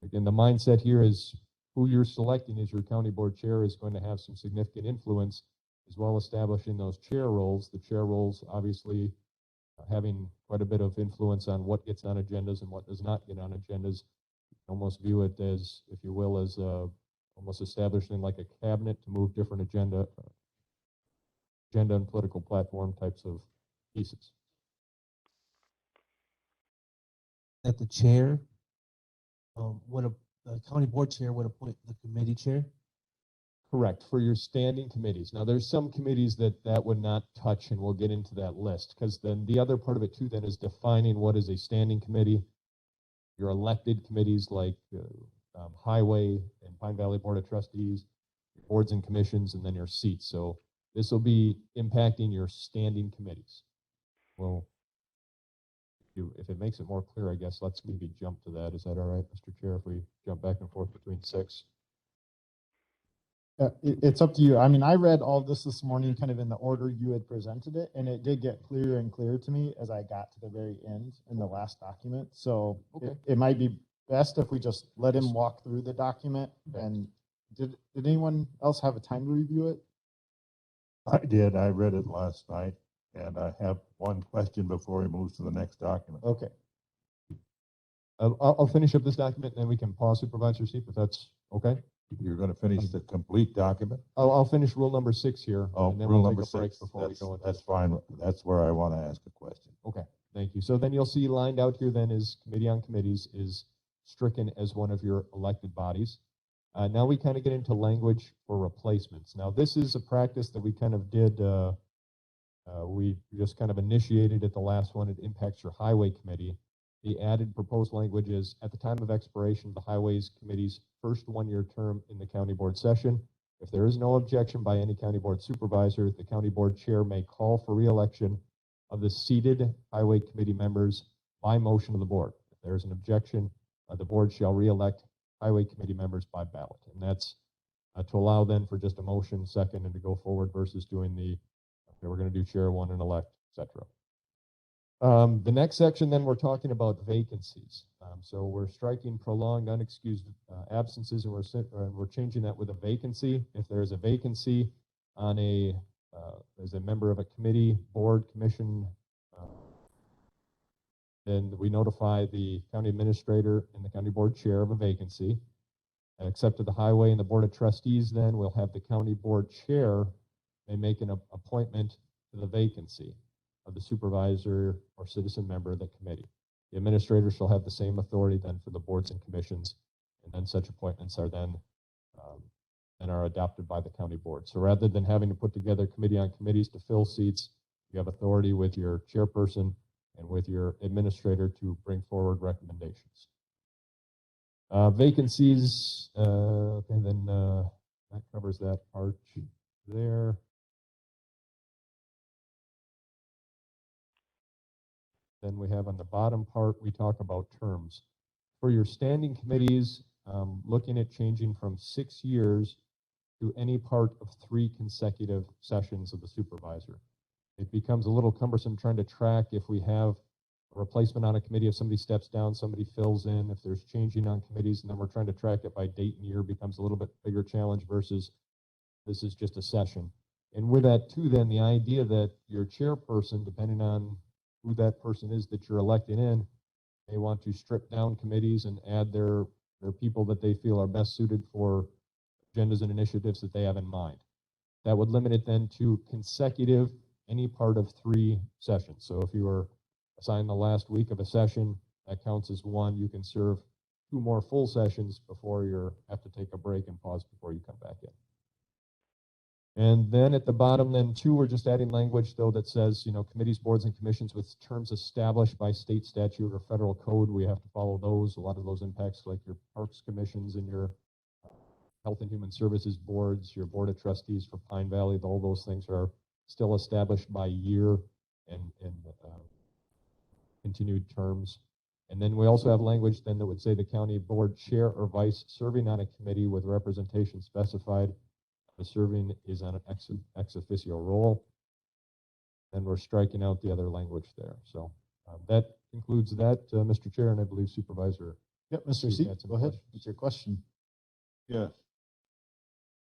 again, the mindset here is who you're selecting as your county board chair is going to have some significant influence, as well as establishing those chair roles. The chair roles obviously having quite a bit of influence on what gets on agendas and what does not get on agendas. Almost view it as, if you will, as almost establishing like a cabinet to move different agenda and political platform types of pieces. That the chair, the county board chair would appoint the committee chair. Correct, for your standing committees. Now, there's some committees that would not touch, and we'll get into that list, because then the other part of it too then is defining what is a standing committee. Your elected committees like Highway and Pine Valley Board of Trustees, boards and commissions, and then your seats. So this will be impacting your standing committees. Well, if it makes it more clear, I guess let's maybe jump to that. Is that all right, Mr. Chair, if we jump back and forth between 6? It's up to you. I mean, I read all this morning kind of in the order you had presented it, and it did get clearer and clearer to me as I got to the very end in the last document. So Okay. it might be best if we just let him walk through the document. And did anyone else have a time to review it? I did. I read it last night, and I have one question before he moves to the next document. Okay. I'll finish up this document, and then we can pause Supervisor Seep if that's okay. You're going to finish the complete document? I'll finish rule number 6 here. Oh, and then rule we'll number take a break 6. before we go into That's fine. That's where I want to ask a question. Okay, thank you. So then you'll see lined out here then is Committee on Committees is stricken as one of your elected bodies. Now we kind of get into language for replacements. Now this is a practice that we kind of did, we just kind of initiated at the last one. It impacts your Highway Committee. The added proposed language is at the time of expiration of the Highways Committee's first one-year term in the county board session, if there is no objection by any county board supervisor, the county board chair may call for re-election of the seated Highway Committee members by motion of the board. If there is an objection, the board shall re-elect Highway Committee members by ballot. And that's to allow then for just a motion second and to go forward versus doing the, okay, we're going to do chair one and elect, etc. The next section, then we're talking about vacancies. So we're striking prolonged unexcused absences, and we're changing that with a vacancy. If there is a vacancy on as a member of a committee, board, commission, then we notify the county administrator and the county board chair of a vacancy. Except to the Highway and the Board of Trustees, then we'll have the county board chair may make an appointment to the vacancy of the supervisor or citizen member of the committee. The administrator shall have the same authority then for the boards and commissions, and then such appointments are then are adopted by the county board. So rather than having to put together Committee on Committees to fill seats, you have authority with your chairperson and with your administrator to bring forward recommendations. Vacancies, okay, then that covers that part there. Then we have on the bottom part, we talk about terms. For your standing committees, looking at changing from 6 years to any part of 3 consecutive sessions of the supervisor. It becomes a little cumbersome trying to track if we have a replacement on a committee, if somebody steps down, somebody fills in, if there's changing on committees, and then we're trying to track it by date and year becomes a little bit bigger challenge versus this is just a session. And with that too, then the idea that your chairperson, depending on who that person is that you're electing in, may want to strip down committees and add their people that they feel are best suited for agendas and initiatives that they have in mind. That would limit it then to consecutive, any part of 3 sessions. So if you were assigned the last week of a session, that counts as 1. You can serve 2 more full sessions before you have to take a break and pause before you come back in. And then at the bottom, then 2, we're just adding language though that says, committees, boards, and commissions with terms established by state statute or federal code. We have to follow those. A lot of those impacts, like your parks commissions and your health and human services boards, your board of trustees for Pine Valley, all those things are still established by year and continued terms. And then we also have language then that would say the county board chair or vice serving on a committee with representation specified. The serving is on an ex officio role. Then we're striking out the other language there. So that concludes that, Mr. Chair, and I believe Supervisor. Yep, Mr. C, go ahead. What's your question? Yes.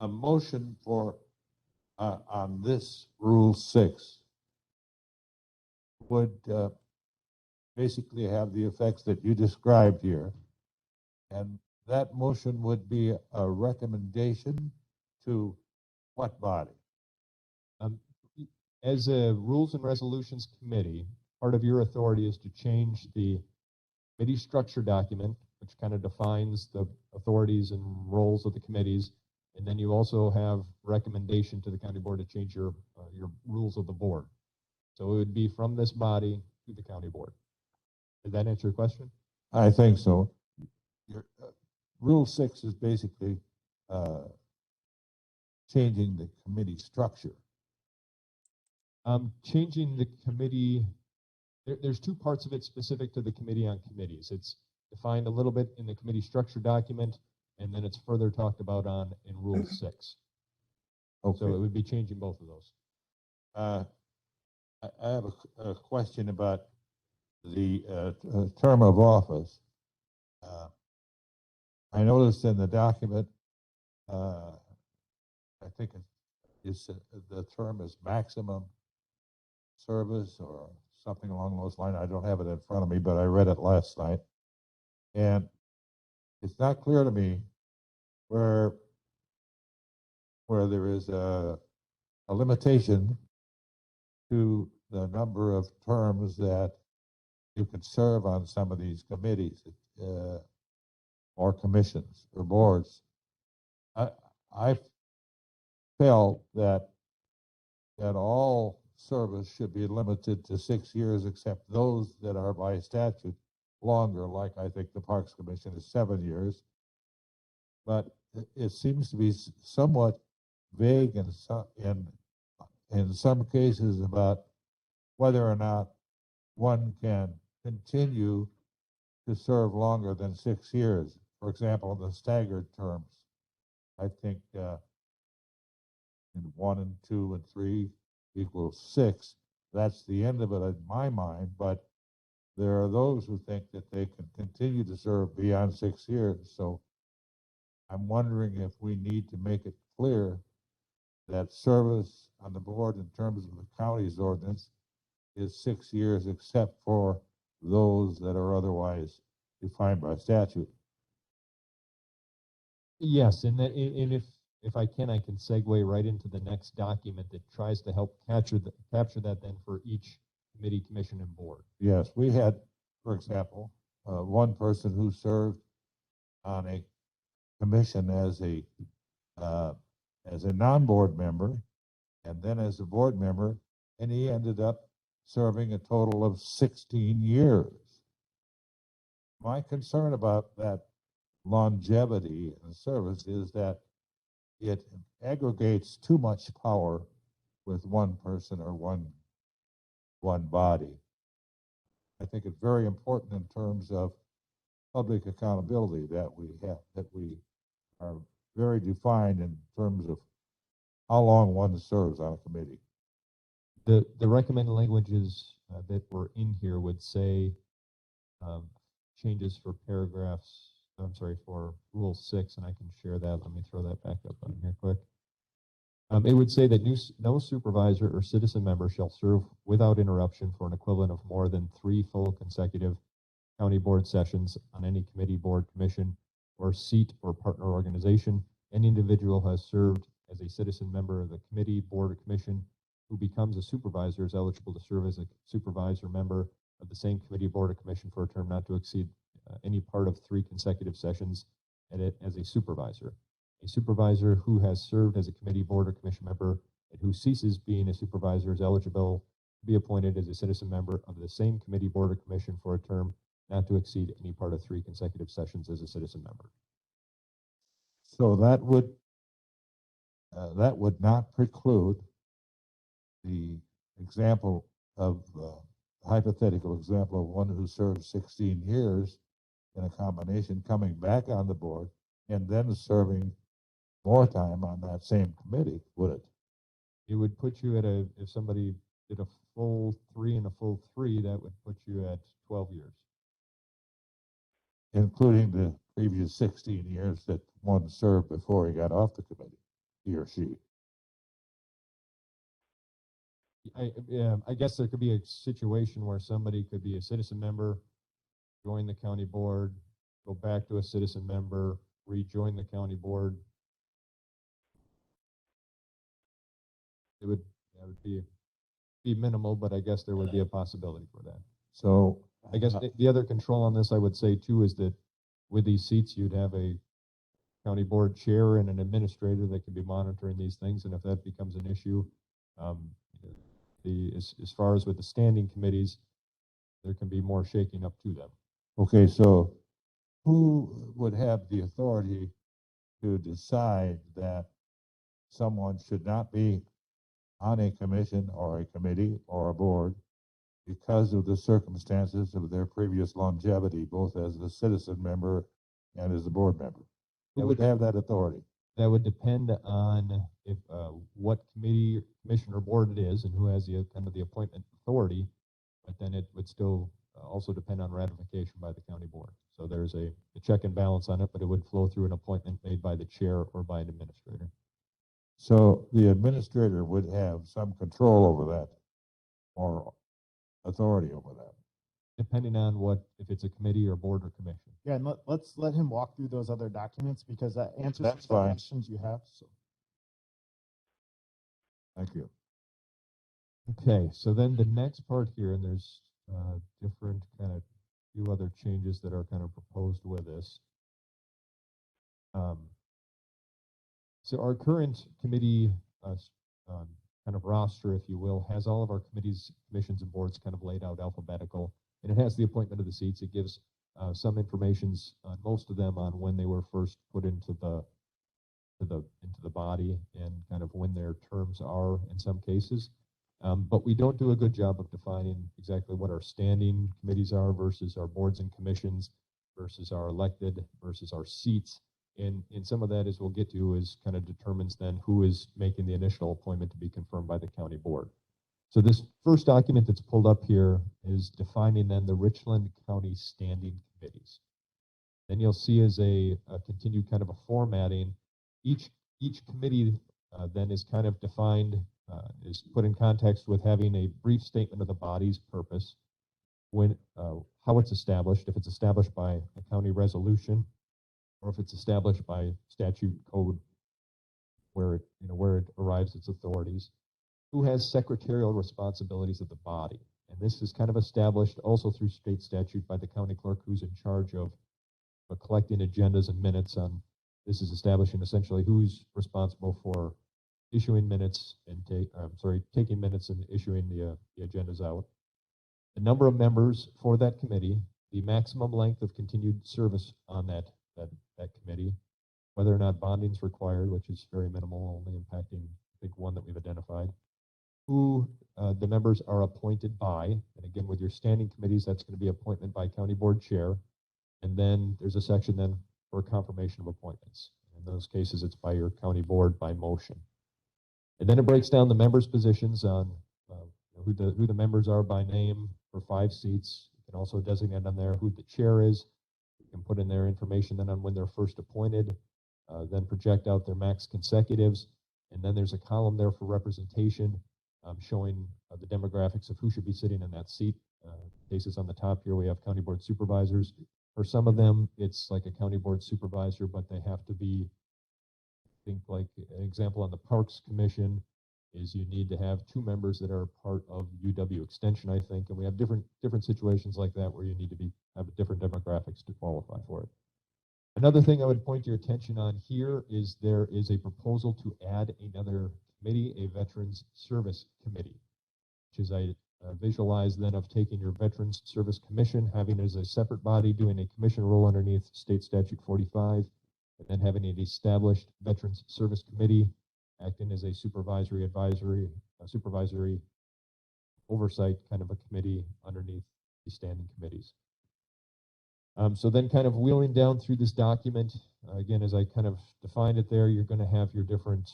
A motion for, on this Rule 6 would basically have the effects that you described here. And that motion would be a recommendation to what body? As a Rules and Resolutions Committee, part of your authority is to change the committee structure document, which kind of defines the authorities and roles of the committees. And then you also have recommendation to the county board to change your rules of the board. So it would be from this body to the county board. Did that answer your question? I think so. Your, Rule 6 is basically changing the committee structure. Changing the committee, there's 2 parts of it specific to the Committee on Committees. It's defined a little bit in the committee structure document, and then it's further talked about in Rule 6. Okay. So it would be changing both of those. I have a question about the term of office. I noticed in the document, I think the term is maximum service or something along those lines. I don't have it in front of me, but I read it last night. And it's not clear to me where there is a limitation to the number of terms that you can serve on some of these committees or commissions or boards. I felt that all service should be limited to 6 years, except those that are by statute longer, like I think the Parks Commission is 7 years. But it seems to be somewhat vague in some cases about whether or not one can continue to serve longer than 6 years. For example, the staggered terms. I think in 1 and 2 and 3 equals 6. That's the end of it in my mind, but there are those who think that they can continue to serve beyond 6 years. So I'm wondering if we need to make it clear that service on the board in terms of the county's ordinance is 6 years, except for those that are otherwise defined by statute. Yes, and if I can segue right into the next document that tries to help capture that then for each committee, commission, and board. Yes, we had, for example, one person who served on a commission as a non-board member, and then as a board member, and he ended up serving a total of 16 years. My concern about that longevity in service is that it aggregates too much power with one person or one body. I think it's very important in terms of public accountability that we are very defined in terms of how long one serves on a committee. The recommended languages that were in here would say changes for for Rule 6, and I can share that. Let me throw that back up on here quick. It would say that no supervisor or citizen member shall serve without interruption for an equivalent of more than 3 full consecutive county board sessions on any committee, board, commission, or seat or partner organization. Any individual who has served as a citizen member of the committee, board, or commission who becomes a supervisor is eligible to serve as a supervisor member of the same committee, board, or commission for a term not to exceed any part of 3 consecutive sessions as a supervisor. A supervisor who has served as a committee, board, or commission member and who ceases being a supervisor is eligible to be appointed as a citizen member of the same committee, board, or commission for a term not to exceed any part of 3 consecutive sessions as a citizen member. So that would not preclude the example of hypothetical example of one who served 16 years in a combination coming back on the board and then serving more time on that same committee, would it? It would put you at if somebody did a full 3 and a full 3, that would put you at 12 years. Including the previous 16 years that one served before he got off the committee, he or she. I guess there could be a situation where somebody could be a citizen member, join the county board, go back to a citizen member, rejoin the county board. It would be minimal, but I guess there would be a possibility for that. So I guess the other control on this, I would say too, is that with these seats, you'd have a county board chair and an administrator that can be monitoring these things. And if that becomes an issue, as far as with the standing committees, there can be more shaking up to them. okay, so who would have the authority to decide that someone should not be on a commission or a committee or a board because of the circumstances of their previous longevity, both as a citizen member and as a board member? Who would have that authority? That would depend on if what committee, commission, or board it is, and who has the kind of the appointment authority. But then it would still also depend on ratification by the county board. So there's a check and balance on it, but it would flow through an appointment made by the chair or by an administrator. So the administrator would have some control over that or authority over that. Depending on if it's a committee or board or commission. Yeah, and let's let him walk through those other documents because that answers That's some of the fine. questions you have. So. Thank you. Okay, so then the next part here, and there's different kind of few other changes that are kind of proposed with this. So our current committee kind of roster, if you will, has all of our committees, commissions, and boards kind of laid out alphabetical, and it has the appointment of the seats. It gives some informations on most of them on when they were first put into the body and kind of when their terms are in some cases. But we don't do a good job of defining exactly what our standing committees are versus our boards and commissions versus our elected versus our seats. And some of that, as we'll get to, is kind of determines then who is making the initial appointment to be confirmed by the county board. So this first document that's pulled up here is defining then the Richland County standing committees. Then you'll see as a continued kind of a formatting, each committee then is kind of defined, is put in context with having a brief statement of the body's purpose, when how it's established, if it's established by a county resolution, or if it's established by statute code, where it arrives its authorities, who has secretarial responsibilities of the body. And this is kind of established also through state statute by the county clerk, who's in charge of collecting agendas and minutes on. This is establishing essentially who's responsible for issuing minutes and taking minutes and issuing the agendas out. The number of members for that committee, the maximum length of continued service on that committee, whether or not bonding is required, which is very minimal, only impacting I think one that we've identified, who the members are appointed by, and again with your standing committees, that's going to be appointment by county board chair, and then there's a section then for confirmation of appointments. In those cases, it's by your county board by motion. And then it breaks down the members' positions on who the members are by name for 5 seats. You can also designate on there who the chair is. You can put in their information then on when they're first appointed, then project out their max consecutives, and then there's a column there for representation showing the demographics of who should be sitting in that seat. Cases on the top here, we have county board supervisors. For some of them, it's like a county board supervisor, but they have to be, I think like an example on the Parks Commission is you need to have 2 members that are part of UW Extension, I think, and we have different situations like that where you need to have different demographics to qualify for it. Another thing I would point your attention on here is there is a proposal to add another committee, a Veterans Service Committee, which is I visualize then of taking your Veterans Service Commission, having it as a separate body, doing a commission role underneath State Statute 45, and then having an established Veterans Service Committee acting as a supervisory oversight kind of a committee underneath the standing committees. So then kind of wheeling down through this document, again, as I kind of defined it there, you're going to have your different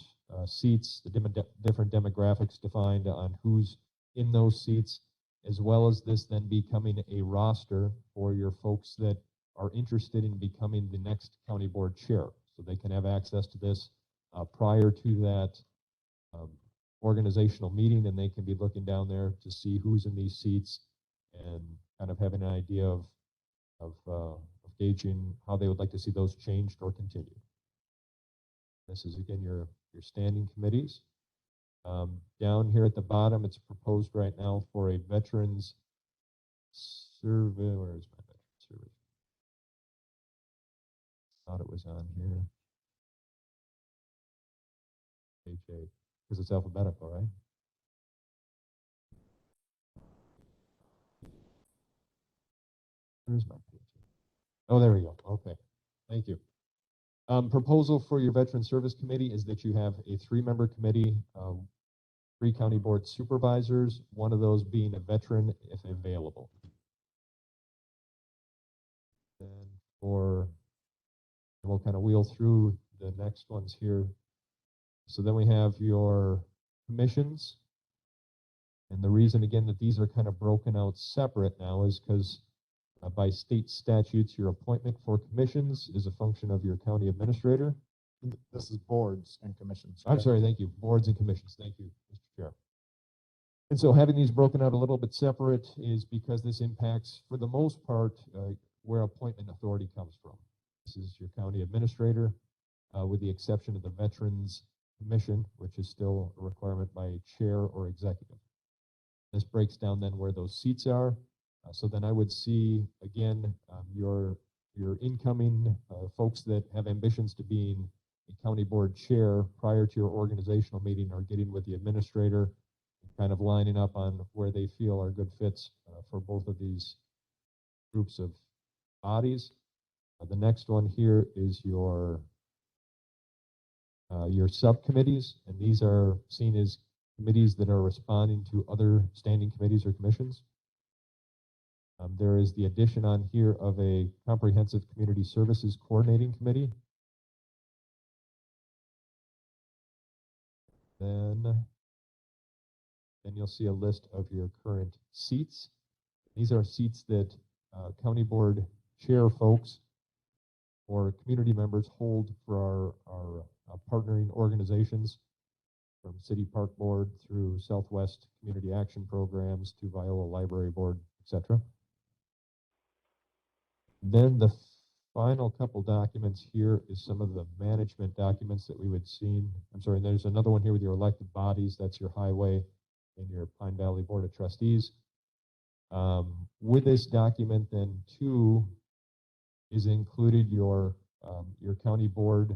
seats, the different demographics defined on who's in those seats, as well as this then becoming a roster for your folks that are interested in becoming the next county board chair. So they can have access to this prior to that organizational meeting, and they can be looking down there to see who's in these seats and kind of having an idea of gauging how they would like to see those changed or continued. This is again your standing committees. Down here at the bottom, it's proposed right now for a veterans survey. Where is my veterans survey? Thought it was on here. Page 8, because it's alphabetical, right? Where's my page? Oh, there we go. Okay, thank you. Proposal for your Veteran Service Committee is that you have a 3-member committee, 3 county board supervisors, one of those being a veteran if available. And we'll kind of wheel through the next ones here. So then we have your commissions. And the reason, again, that these are kind of broken out separate now is because by state statutes, your appointment for commissions is a function of your county administrator. This is boards and commissions. I'm sorry, thank you. Boards and commissions. Thank you, Mr. Chair. And so having these broken out a little bit separate is because this impacts, for the most part, where appointment authority comes from. This is your county administrator, with the exception of the Veterans Commission, which is still a requirement by a chair or executive. This breaks down then where those seats are. So then I would see, again, your incoming folks that have ambitions to being a county board chair prior to your organizational meeting are getting with the administrator, kind of lining up on where they feel are good fits for both of these groups of bodies. The next one here is your subcommittees, and these are seen as committees that are responding to other standing committees or commissions. There is the addition on here of a comprehensive community services coordinating committee. Then you'll see a list of your current seats. These are seats that county board chair folks or community members hold for our partnering organizations, from City Park Board through Southwest Community Action Programs to Viola Library Board, etc. Then the final couple documents here is some of the management documents that we would see. I'm sorry, there's another one here with your elected bodies. That's your highway and your Pine Valley Board of Trustees. With this document then too is included your county board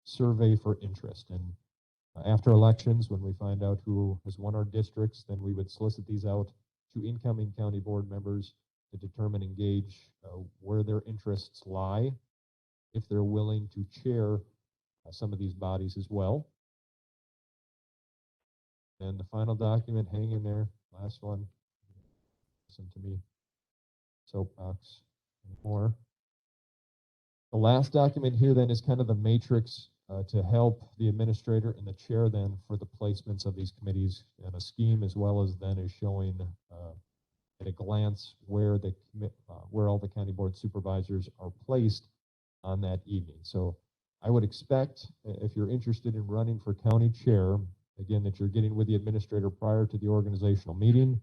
survey for interest. And After elections, when we find out who has won our districts, then we would solicit these out to incoming county board members to determine and gauge where their interests lie, if they're willing to chair some of these bodies as well. And the final document, hang in there, last one, listen to me, soapbox anymore. The last document here then is kind of the matrix to help the administrator and the chair then for the placements of these committees and a scheme, as well as then is showing at a glance where where all the county board supervisors are placed on that evening. So I would expect, if you're interested in running for county chair, again, that you're getting with the administrator prior to the organizational meeting.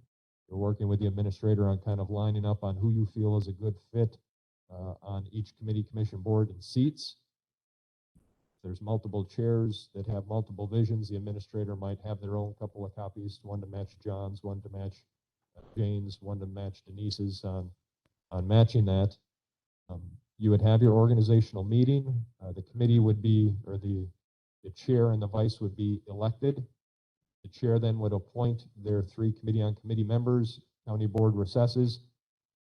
You're working with the administrator on kind of lining up on who you feel is a good fit on each committee, commission, board, and seats. There's multiple chairs that have multiple visions. The administrator might have their own couple of copies, one to match John's, one to match Jane's, one to match Denise's on matching that. You would have your organizational meeting. The committee would be, or the chair and the vice would be elected. The chair then would appoint their 3 committee on committee members. County board recesses.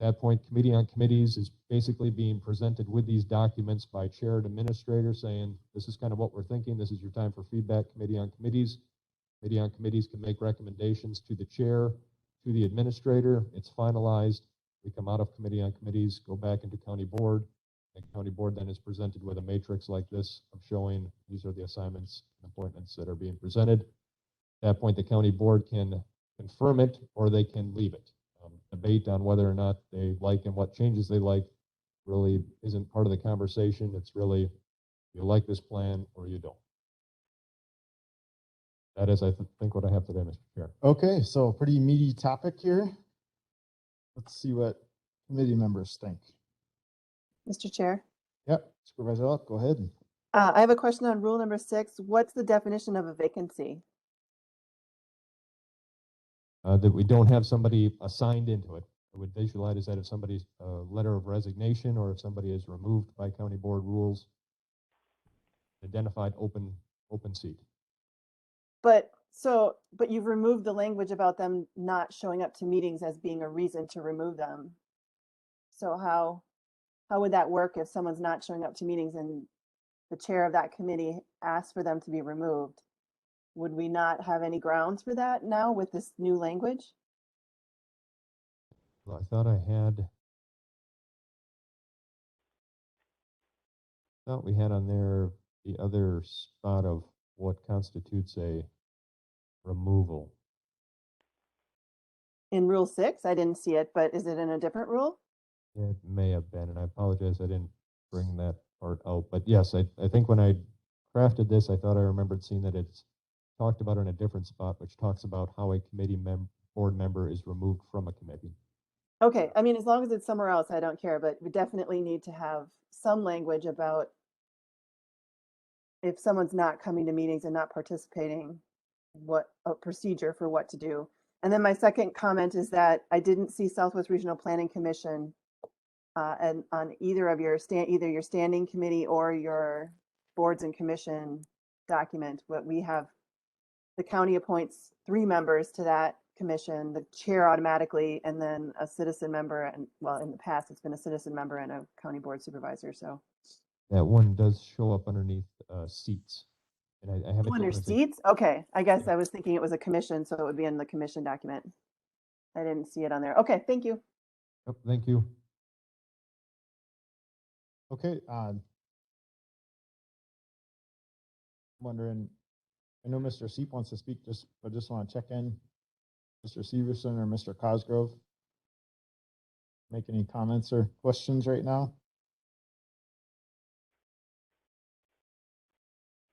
At that point, committee on committees is basically being presented with these documents by chair and administrator saying, this is kind of what we're thinking. This is your time for feedback. Committee on committees. Committee on committees can make recommendations to the chair, to the administrator. It's finalized. We come out of committee on committees, go back into county board. And county board then is presented with a matrix like this of showing these are the assignments and appointments that are being presented. At that point, the county board can confirm it or they can leave it. Debate on whether or not they like and what changes they like really isn't part of the conversation. It's really, you like this plan or you don't. That is, I think, what I have today, Mr. Chair. Okay, so pretty meaty topic here. Let's see what committee members think. Mr. Chair, Yep, Supervisor Up, go ahead. I have a question on rule number 6. What's the definition of a vacancy? That we don't have somebody assigned into it. I would visualize that if somebody's letter of resignation or if somebody is removed by county board rules, identified open seat. But you've removed the language about them not showing up to meetings as being a reason to remove them. So how would that work if someone's not showing up to meetings and the chair of that committee asks for them to be removed? Would we not have any grounds for that now with this new language? Well, I thought we had on there the other spot of what constitutes a removal. In rule 6, I didn't see it, but is it in a different rule? It may have been, and I apologize I didn't bring that part out. But yes, I think when I crafted this, I thought I remembered seeing that it's talked about in a different spot, which talks about how a committee board member is removed from a committee. Okay, I mean, as long as it's somewhere else, I don't care, but we definitely need to have some language about if someone's not coming to meetings and not participating, what a procedure for what to do. And then my second comment is that I didn't see Southwest Regional Planning Commission and on either of your either your standing committee or your boards and commission document. What we have, the county appoints 3 members to that commission, the chair automatically, and then a citizen member. And well, in the past, it's been a citizen member and a county board supervisor. So that one does show up underneath seats. And I haven't. Under seats? Okay, I guess I was thinking it was a commission, so it would be in the commission document. I didn't see it on there. Okay, thank you. Yep, thank you. Okay, I'm wondering, I know Mr. Seep wants to speak, but just want to check in. Mr. Severson or Mr. Cosgrove? Make any comments or questions right now?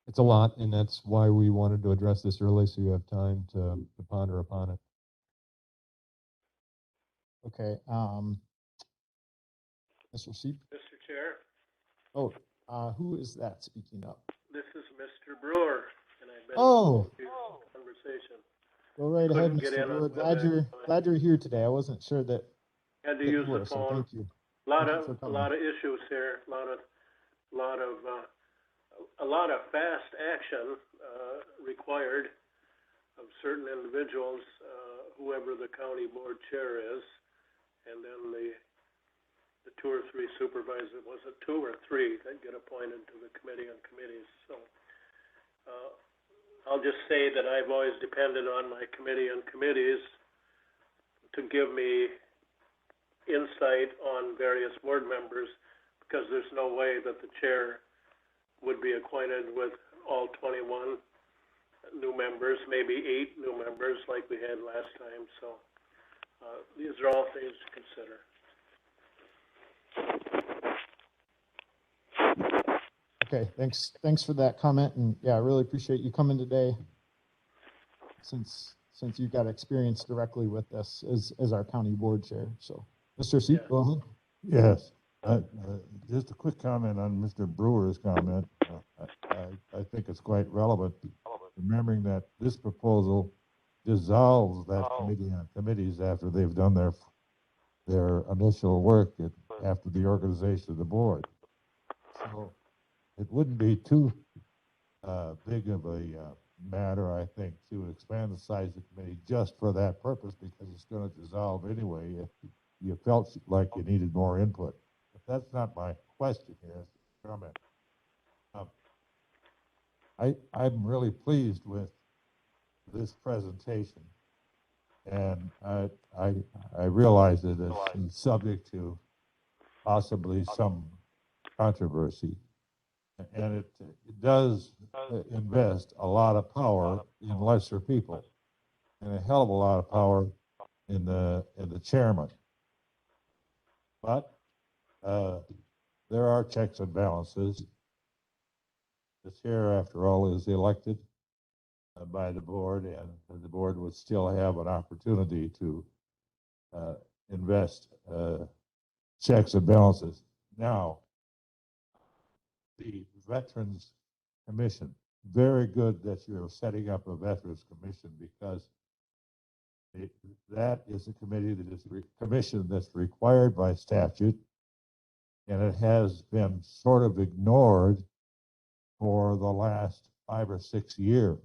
It's a lot, and that's why we wanted to address this early, so you have time to ponder upon it. Okay, Mr. Seep? Mr. Chair, Oh, who is that speaking up? this is Mr. Brewer, and I've been Oh. in conversation. Go right ahead, Couldn't get Mr. in Brewer. on Glad you're here today. I wasn't sure that Had to you use were, the so phone. thank you. A lot Thank you for of coming. issues here. A lot of a lot of fast action required of certain individuals, whoever the county board chair is, and then the 2 or 3 supervisors, was it 2 or 3 that get appointed to the committee on committees? So I'll just say that I've always depended on my committee on committees to give me insight on various board members, because there's no way that the chair would be acquainted with all 21 new members, maybe 8 new members like we had last time. So these are all things to consider. Okay, thanks for that comment, and yeah, I really appreciate you coming today, since you've got experience directly with this as our county board chair. So, Mr. Seep, Yeah. go ahead. Yes, just a quick comment on Mr. Brewer's comment. I think it's quite relevant, remembering that this proposal dissolves that committee on committees after they've done their initial work after the organization of the board. So it wouldn't be too big of a matter, I think, to expand the size of the committee just for that purpose, because it's going to dissolve anyway if you felt like you needed more input. But that's not my question here, it's a comment. I'm really pleased with this presentation, and I realize that it's subject to possibly some controversy, and it does invest a lot of power in lesser people, and a hell of a lot of power in the chairman. But there are checks and balances. The chair, after all, is elected by the board, and the board would still have an opportunity to invest checks and balances. Now, the Veterans Commission, very good that you're setting up a Veterans Commission, because that is a committee that is commission that's required by statute, and it has been sort of ignored for the last 5 or 6 years.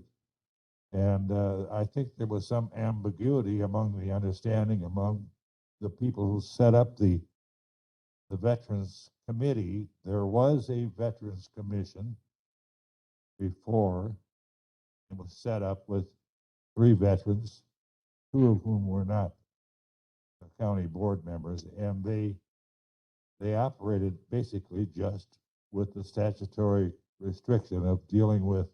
And I think there was some ambiguity among the understanding among the people who set up the Veterans Committee. There was a Veterans Commission before. It was set up with 3 veterans, 2 of whom were not county board members, and they operated basically just with the statutory restriction of dealing with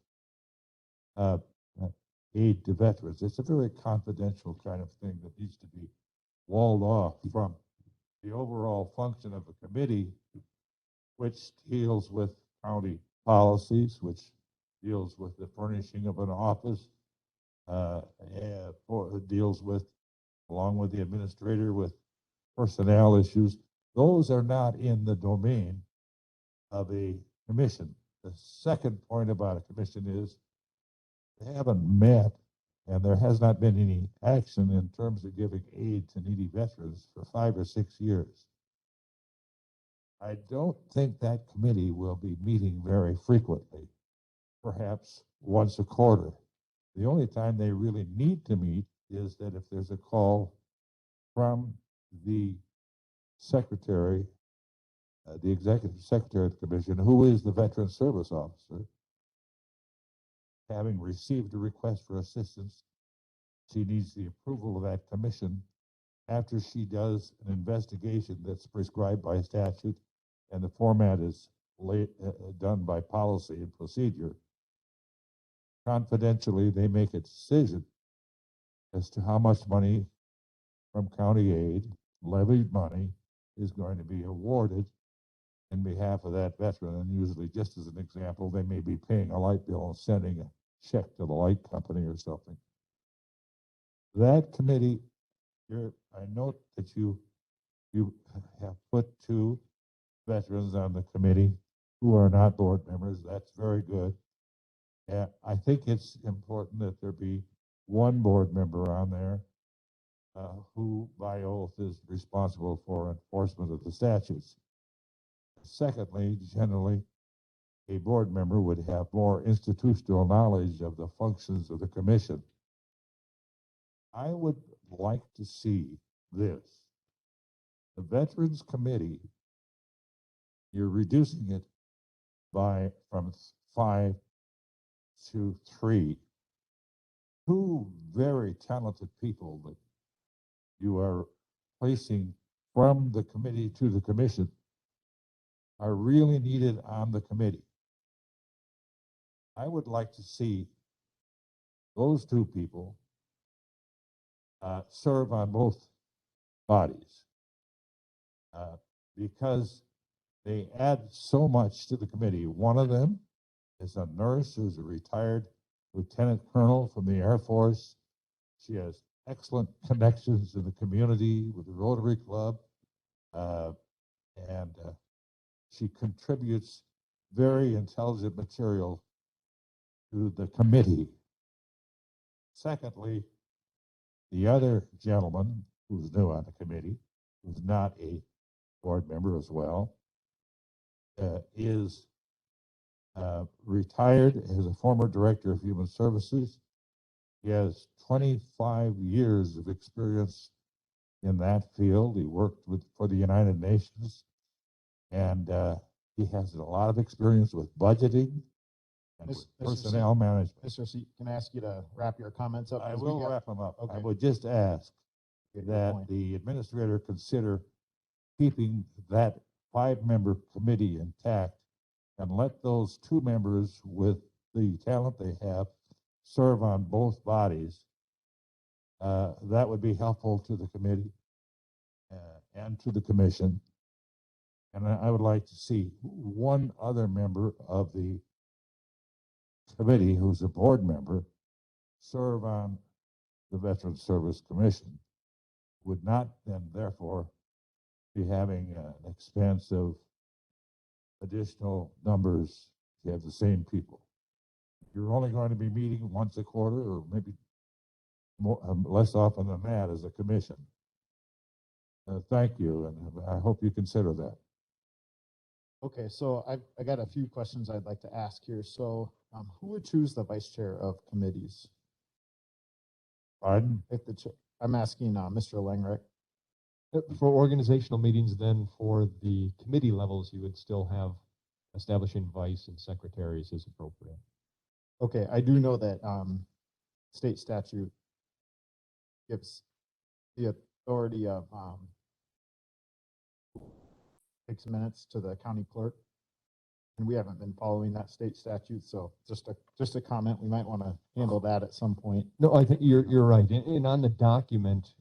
aid to veterans. It's a very confidential kind of thing that needs to be walled off from the overall function of a committee, which deals with county policies, which deals with the furnishing of an office, deals with, along with the administrator, with personnel issues. Those are not in the domain of a commission. The second point about a commission is they haven't met, and there has not been any action in terms of giving aid to needy veterans for 5 or 6 years. I don't think that committee will be meeting very frequently, perhaps once a quarter. The only time they really need to meet is that if there's a call from the secretary, the executive secretary of the commission, who is the veteran service officer, having received a request for assistance, she needs the approval of that commission after she does an investigation that's prescribed by statute, and the format is done by policy and procedure. Confidentially, they make a decision as to how much money from county aid, levied money, is going to be awarded in behalf of that veteran. And usually, just as an example, they may be paying a light bill and sending a check to the light company or something. That committee, I note that you have put 2 veterans on the committee who are not board members. That's very good. And I think it's important that there be 1 board member on there who by oath is responsible for enforcement of the statutes. Secondly, generally, a board member would have more institutional knowledge of the functions of the commission. I would like to see this. The Veterans Committee, you're reducing it from 5 to 3. Two very talented people that you are placing from the committee to the commission are really needed on the committee. I would like to see those two people serve on both bodies because they add so much to the committee. One of them is a nurse who's a retired lieutenant colonel from the Air Force. She has excellent connections in the community with the Rotary Club, and she contributes very intelligent material to the committee. Secondly, the other gentleman who's new on the committee, who's not a board member as well, is retired as a former director of human services. He has 25 years of experience in that field. He worked for the United Nations, and he has a lot of experience with budgeting and with personnel management. Mr. C, can I ask you to wrap your comments up? I will wrap them up. Okay. I would just ask that point. the administrator consider keeping that 5-member committee intact and let those 2 members with the talent they have serve on both bodies. That would be helpful to the committee and to the commission. And I would like to see one other member of the committee who's a board member serve on the Veterans Service Commission. Would not then therefore be having an expense of additional numbers to have the same people. You're only going to be meeting once a quarter, or maybe more, less often than that as a commission. Thank you, and I hope you consider that. Okay, so I got a few questions I'd like to ask here. So who would choose the vice chair of committees? Pardon? If the I'm asking Mr. Langreich. For organizational meetings, then for the committee levels, you would still have establishing vice and secretaries as appropriate. Okay, I do know that state statute gives the authority of 6 minutes to the county clerk, and we haven't been following that state statute. So just a comment, we might want to handle that at some point. No, I think you're right. And on the document,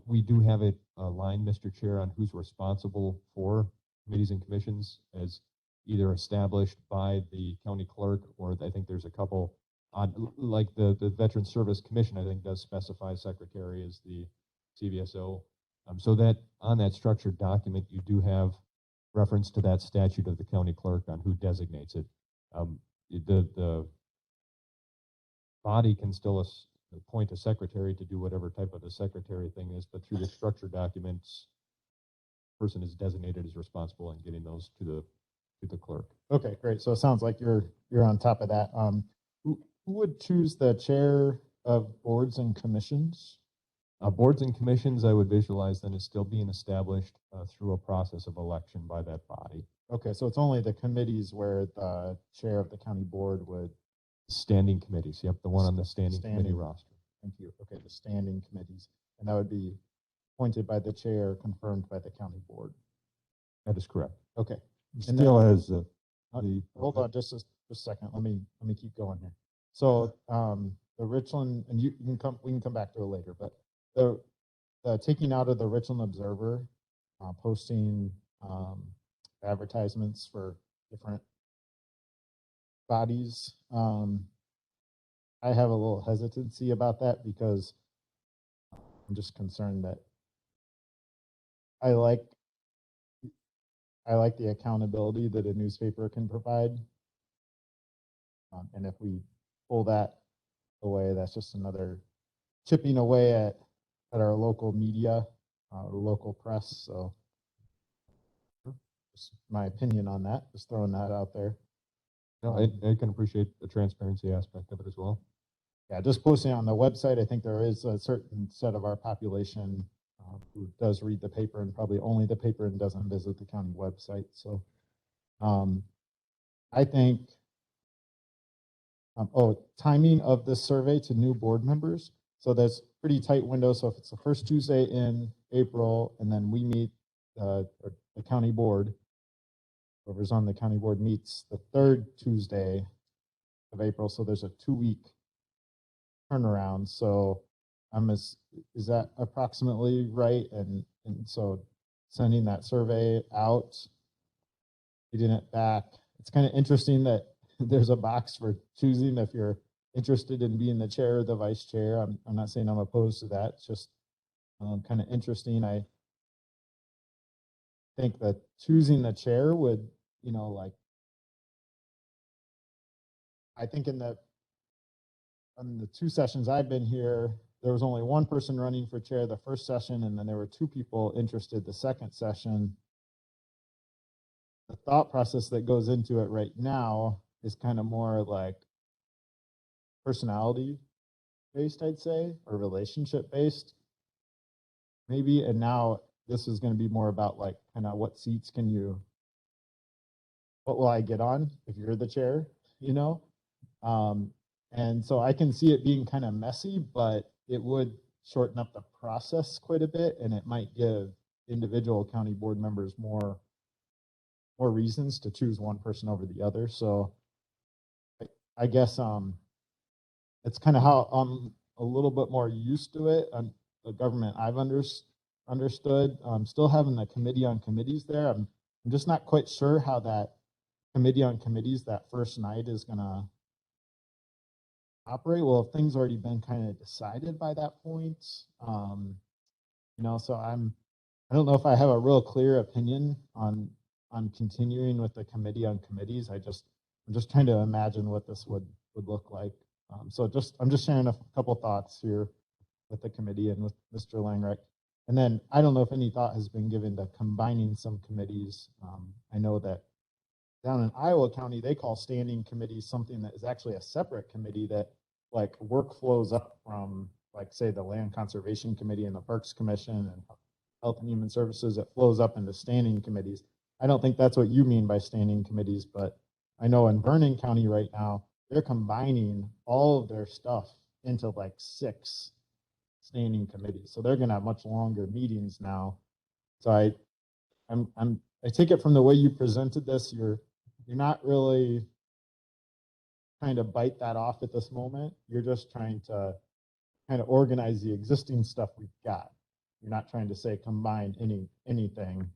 we do have it aligned, Mr. Chair, on who's responsible for committees and commissions as either established by the county clerk, or I think there's a couple on, like the Veteran Service Commission, I think does specify secretary as the CVSO. So that on that structured document, you do have reference to that statute of the county clerk on who designates it. The body can still appoint a secretary to do whatever type of the secretary thing is, but through the structured documents, person is designated as responsible in getting those to the clerk. Okay, great. So it sounds like you're on top of that. Who would choose the chair of boards and commissions? Boards and commissions, I would visualize then is still being established through a process of election by that body. Okay, so it's only the committees where the chair of the county board would. Standing committees, yep, the one on the standing committee roster. Thank you. Okay, the standing committees, and that would be appointed by the chair, confirmed by the county board. That is correct. Okay. Still has the. Hold on, just a second. Let me keep going here. So the Richland, and we can come back to it later, but the taking out of the Richland Observer, posting advertisements for different bodies. I have a little hesitancy about that because I'm just concerned that I like the accountability that a newspaper can provide. And if we pull that away, that's just another chipping away at our local media, local press. So Just my opinion on that, just throwing that out there. No, I can appreciate the transparency aspect of it as well. Yeah, just posting on the website, I think there is a certain set of our population who does read the paper and probably only the paper and doesn't visit the county website. So I think, timing of this survey to new board members. So that's pretty tight window. So if it's the first Tuesday in April and then we meet, the county board, whoever's on the county board meets the third Tuesday of April. So there's a 2-week turnaround. So is that approximately right? And so sending that survey out, getting it back. It's kind of interesting that there's a box for choosing if you're interested in being the chair or the vice chair. I'm not saying I'm opposed to that. It's just kind of interesting. I think that choosing the chair would, I think in the 2 sessions I've been here, there was only one person running for chair the first session, and then there were 2 people interested the second session. The thought process that goes into it right now is kind of more like personality based, I'd say, or relationship based, maybe. And now this is going to be more about like kind of what seats what will I get on if you're the chair, and so I can see it being kind of messy, but it would shorten up the process quite a bit, and it might give individual county board members more reasons to choose one person over the other. So I guess it's kind of how I'm a little bit more used to it. The government I've understood. Still having the committee on committees there. I'm just not quite sure how that committee on committees that first night is going to operate. Well, if things already been kind of decided by that point, so I don't know if I have a real clear opinion on continuing with the committee on committees. I'm just trying to imagine what this would look like. I'm just sharing a couple thoughts here with the committee and with Mr. Langreich. And then I don't know if any thought has been given to combining some committees. I know that down in Iowa County, they call standing committees something that is actually a separate committee that like work flows up from, like, say, the Land Conservation Committee and the Parks Commission and Health and Human Services. It flows up into standing committees. I don't think that's what you mean by standing committees, but I know in Vernon County right now, they're combining all of their stuff into like 6 standing committees. So they're going to have much longer meetings now. So I take it from the way you presented this, you're not really trying to bite that off at this moment. You're just trying to kind of organize the existing stuff we've got. You're not trying to say combine anything.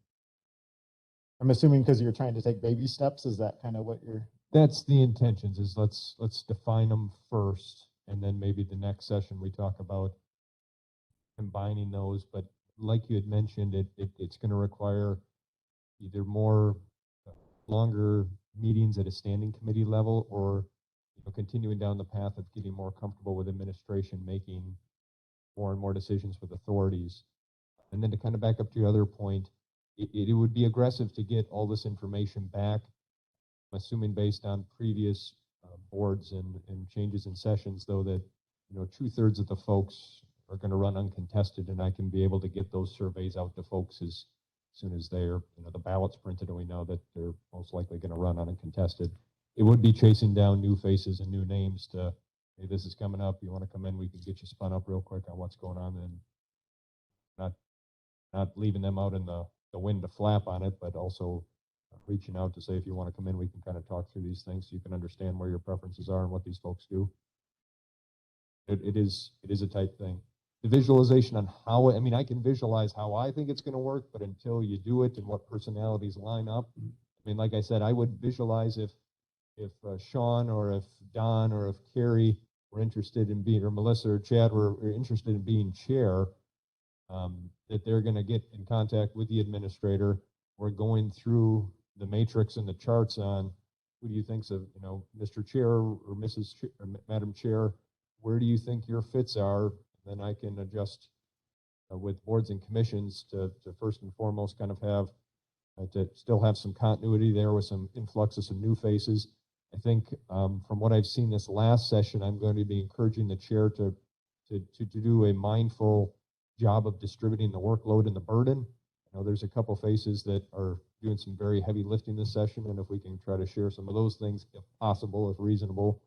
I'm assuming because you're trying to take baby steps. Is that kind of what you're? That's the intentions, is let's define them first, and then maybe the next session we talk about combining those. But like you had mentioned, it's going to require either more longer meetings at a standing committee level, or continuing down the path of getting more comfortable with administration making more and more decisions with authorities. And then to kind of back up to your other point, it would be aggressive to get all this information back. I'm assuming based on previous boards and changes in sessions, though, that 2/3 of the folks are going to run uncontested, and I can be able to get those surveys out to folks as soon as they're the ballots printed, and we know that they're most likely going to run uncontested. It would be chasing down new faces and new names to, hey, this is coming up. You want to come in? We can get you spun up real quick on what's going on, and not leaving them out in the wind to flap on it, but also reaching out to say, if you want to come in, we can kind of talk through these things so you can understand where your preferences are and what these folks do. It is a tight thing. The visualization on how, I can visualize how I think it's going to work, but until you do it and what personalities line up, like I said, I would visualize if Sean or if Don or if Carrie were interested in being, or Melissa or Chad were interested in being chair, that they're going to get in contact with the administrator. We're going through the matrix and the charts on who do you think's of, Mr. Chair or Mrs. or Madam Chair, where do you think your fits are? Then I can adjust with boards and commissions to first and foremost kind of have to still have some continuity there with some influx of some new faces. I think from what I've seen this last session, I'm going to be encouraging the chair to do a mindful job of distributing the workload and the burden. I know there's a couple faces that are doing some very heavy lifting this session, and if we can try to share some of those things, if possible, if reasonable,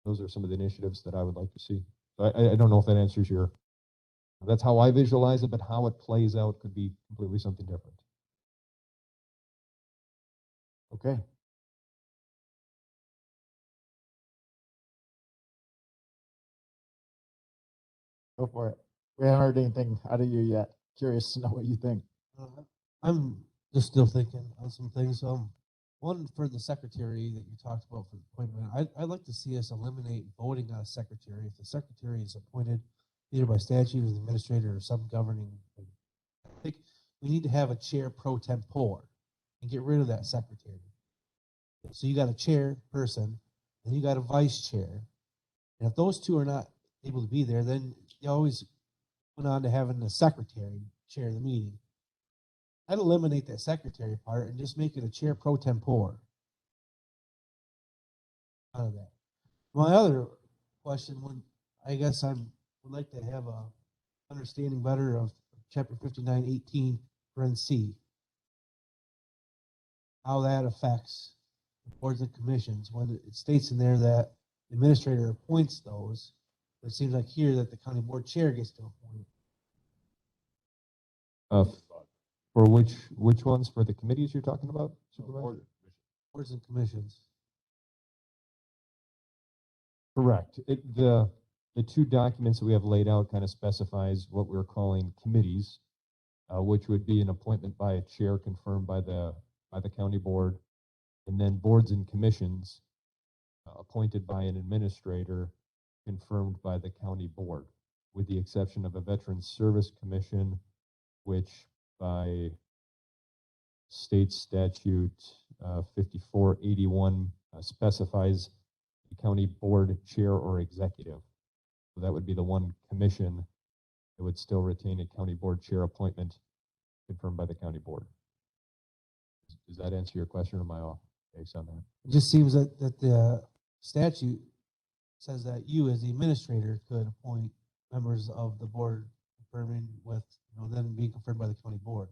those are some of the initiatives that I would like to see. So I don't know if that answers your, that's how I visualize it, but how it plays out could be completely something different. Okay. Go for it. We haven't heard anything out of you yet. Curious to know what you think. I'm just still thinking on some things. One for the secretary that you talked about for the appointment. I'd like to see us eliminate voting on a secretary. If the secretary is appointed either by statute or the administrator or some governing, I think we need to have a chair pro tempore and get rid of that secretary. So you got a chair person and you got a vice chair. And if those two are not able to be there, then you always went on to having the secretary chair the meeting. I'd eliminate that secretary part and just make it a chair pro tempore out of that. My other question would, I guess would like to have a understanding better of chapter 5918 C, how that affects boards and commissions when it states in there that the administrator appoints those. But it seems like here that the county board chair gets to appoint. For which ones? For the committees you're talking about, Supervisor? Boards and commissions. Correct. The two documents that we have laid out kind of specifies what we're calling committees, which would be an appointment by a chair confirmed by the county board, and then boards and commissions appointed by an administrator confirmed by the county board, with the exception of a Veterans Service Commission, which by state statute 5481 specifies the county board chair or executive. So that would be the one commission that would still retain a county board chair appointment confirmed by the county board. Does that answer your question, or am I off base on that? It just seems that the statute says that you as the administrator could appoint members of the board confirming with, then being confirmed by the county board.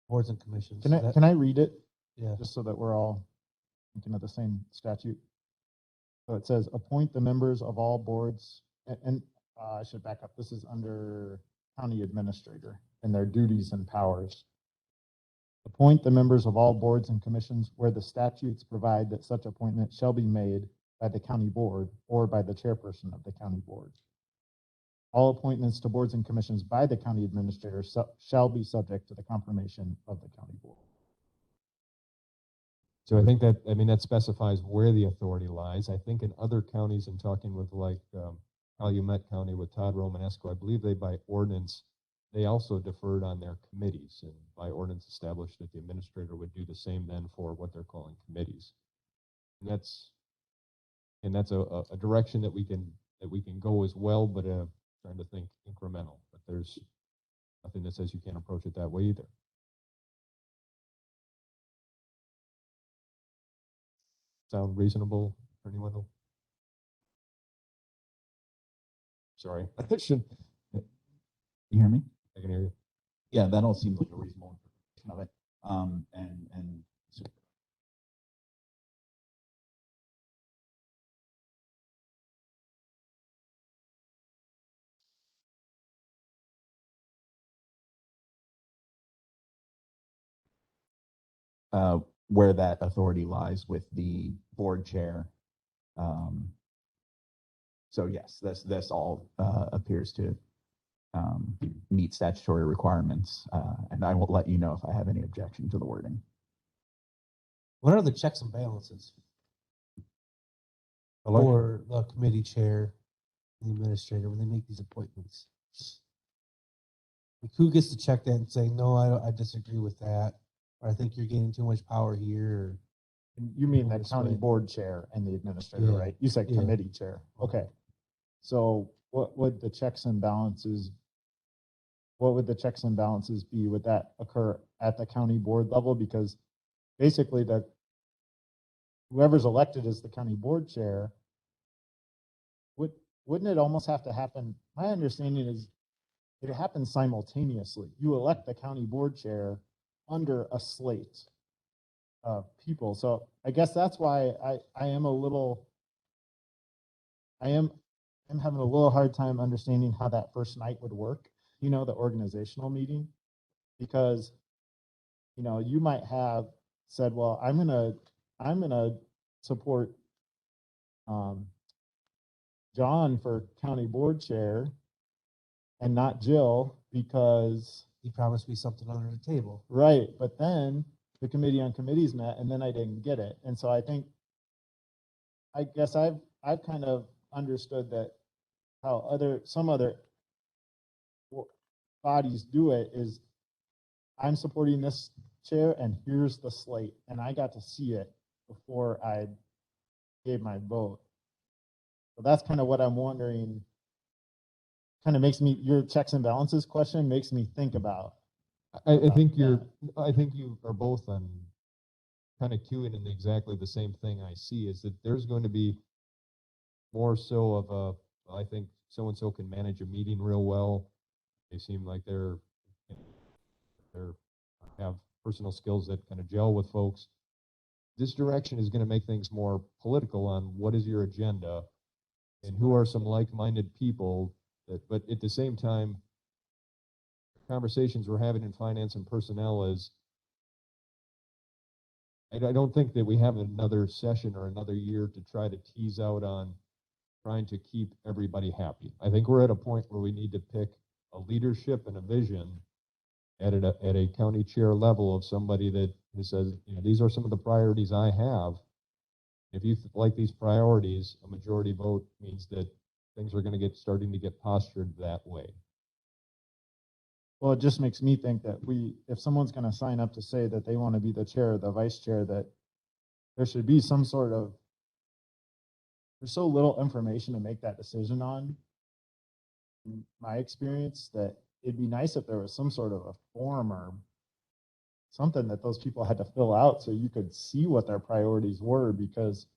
Boards and commissions. Can I read it? Yeah. Just so that we're all thinking of the same statute. So it says, appoint the members of all boards, and I should back up. This is under county administrator and their duties and powers. Appoint the members of all boards and commissions where the statutes provide that such appointment shall be made by the county board or by the chairperson of the county board. All appointments to boards and commissions by the county administrator shall be subject to the confirmation of the county board. So I think that specifies where the authority lies. I think in other counties, in talking with like Calumet County with Todd Romanesco, I believe they by ordinance, they also deferred on their committees, and by ordinance established that the administrator would do the same then for what they're calling committees. And that's a direction that we can go as well, but trying to think incremental. But there's nothing that says you can't approach it that way either. Sound reasonable for anyone? Sorry, I should. You hear me? I can hear you. Yeah, that all seems like a reasonable interpretation of it. And where that authority lies with the board chair. So yes, this all appears to meet statutory requirements, and I will let you know if I have any objection to the wording. What are the checks and balances for the committee chair and the administrator when they make these appointments? Like, who gets to check that and say, no, I disagree with that, or I think you're gaining too much power here? You mean the county board chair and the administrator, Yeah. right? You said Yeah. committee chair. Okay. So what would the checks and balances what would the checks and balances be? Would that occur at the county board level? Because basically whoever's elected as the county board chair, wouldn't it almost have to happen? My understanding is it happens simultaneously. You elect the county board chair under a slate of people. So I guess that's why I'm having a little hard time understanding how that first night would work, the organizational meeting, because, you might have said, well, I'm gonna support John for county board chair and not Jill because, He promised me something under the table. right, but then the committee on committees met and then I didn't get it. And so I guess I've kind of understood that how some other bodies do it is I'm supporting this chair and here's the slate. And I got to see it before I gave my vote. So that's kind of what I'm wondering. Kind of makes me, your checks and balances question makes me think about. I think that. I think you are both on kind of cueing in exactly the same thing I see, is that there's going to be more so of I think so-and-so can manage a meeting real well. They seem like they're have personal skills that kind of gel with folks. This direction is going to make things more political on what is your agenda and who are some like-minded people but at the same time, conversations we're having in finance and personnel is, I don't think that we have another session or another year to try to tease out on trying to keep everybody happy. I think we're at a point where we need to pick a leadership and a vision at a county chair level of somebody that says, these are some of the priorities I have. If you like these priorities, a majority vote means that things are going to starting to get postured that way. Well, it just makes me think that if someone's going to sign up to say that they want to be the chair or the vice chair, that there should be some sort of, there's so little information to make that decision on, in my experience, that it'd be nice if there was some sort of a form or something that those people had to fill out so you could see what their priorities were, because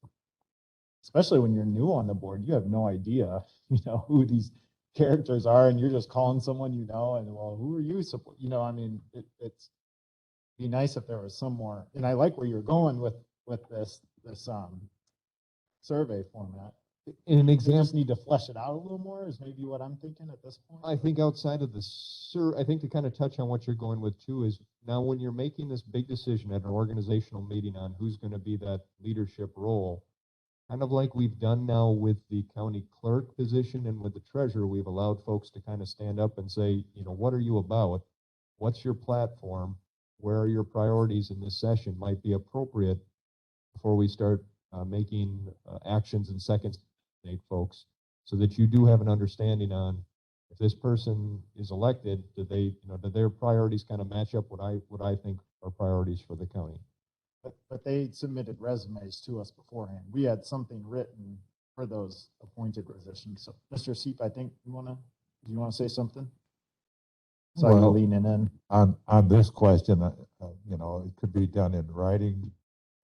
especially when you're new on the board, you have no idea, who these characters are, and you're just calling someone, and well, who are you support? I mean, it's be nice if there was some more. And I like where you're going with this survey format. An We example, just need to flesh it out a little more is maybe what I'm thinking at this point. I think outside of I think to kind of touch on what you're going with too is now when you're making this big decision at an organizational meeting on who's going to be that leadership role, kind of like we've done now with the county clerk position and with the treasurer, we've allowed folks to kind of stand up and say, what are you about? What's your platform? Where are your priorities in this session might be appropriate before we start making actions and seconds, folks, so that you do have an understanding on if this person is elected, do their priorities kind of match up what I think are priorities for the county. But they submitted resumes to us beforehand. We had something written for those appointed positions. So, Mr. Seep, I think you want to say something? So you're leaning in. On this question, it could be done in writing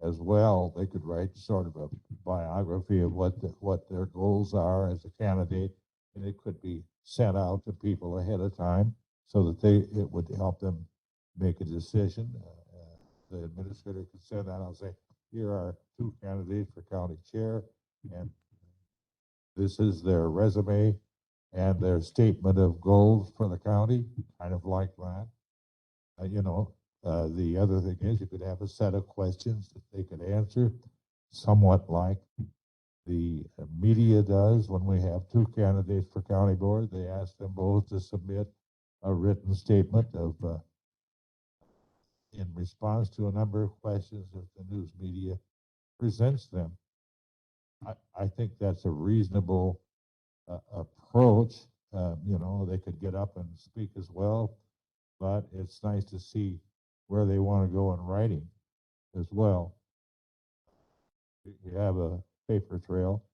as well. They could write sort of a biography of what their goals are as a candidate, and it could be sent out to people ahead of time so that it would help them make a decision. The administrator could send that out and say, here are 2 candidates for county chair, and this is their resume and their statement of goals for the county, kind of like that. The other thing is you could have a set of questions that they could answer, somewhat like the media does when we have 2 candidates for county board. They ask them both to submit a written statement of in response to a number of questions that the news media presents them. I think that's a reasonable approach. They could get up and speak as well, but it's nice to see where they want to go in writing as well. You have a paper trail,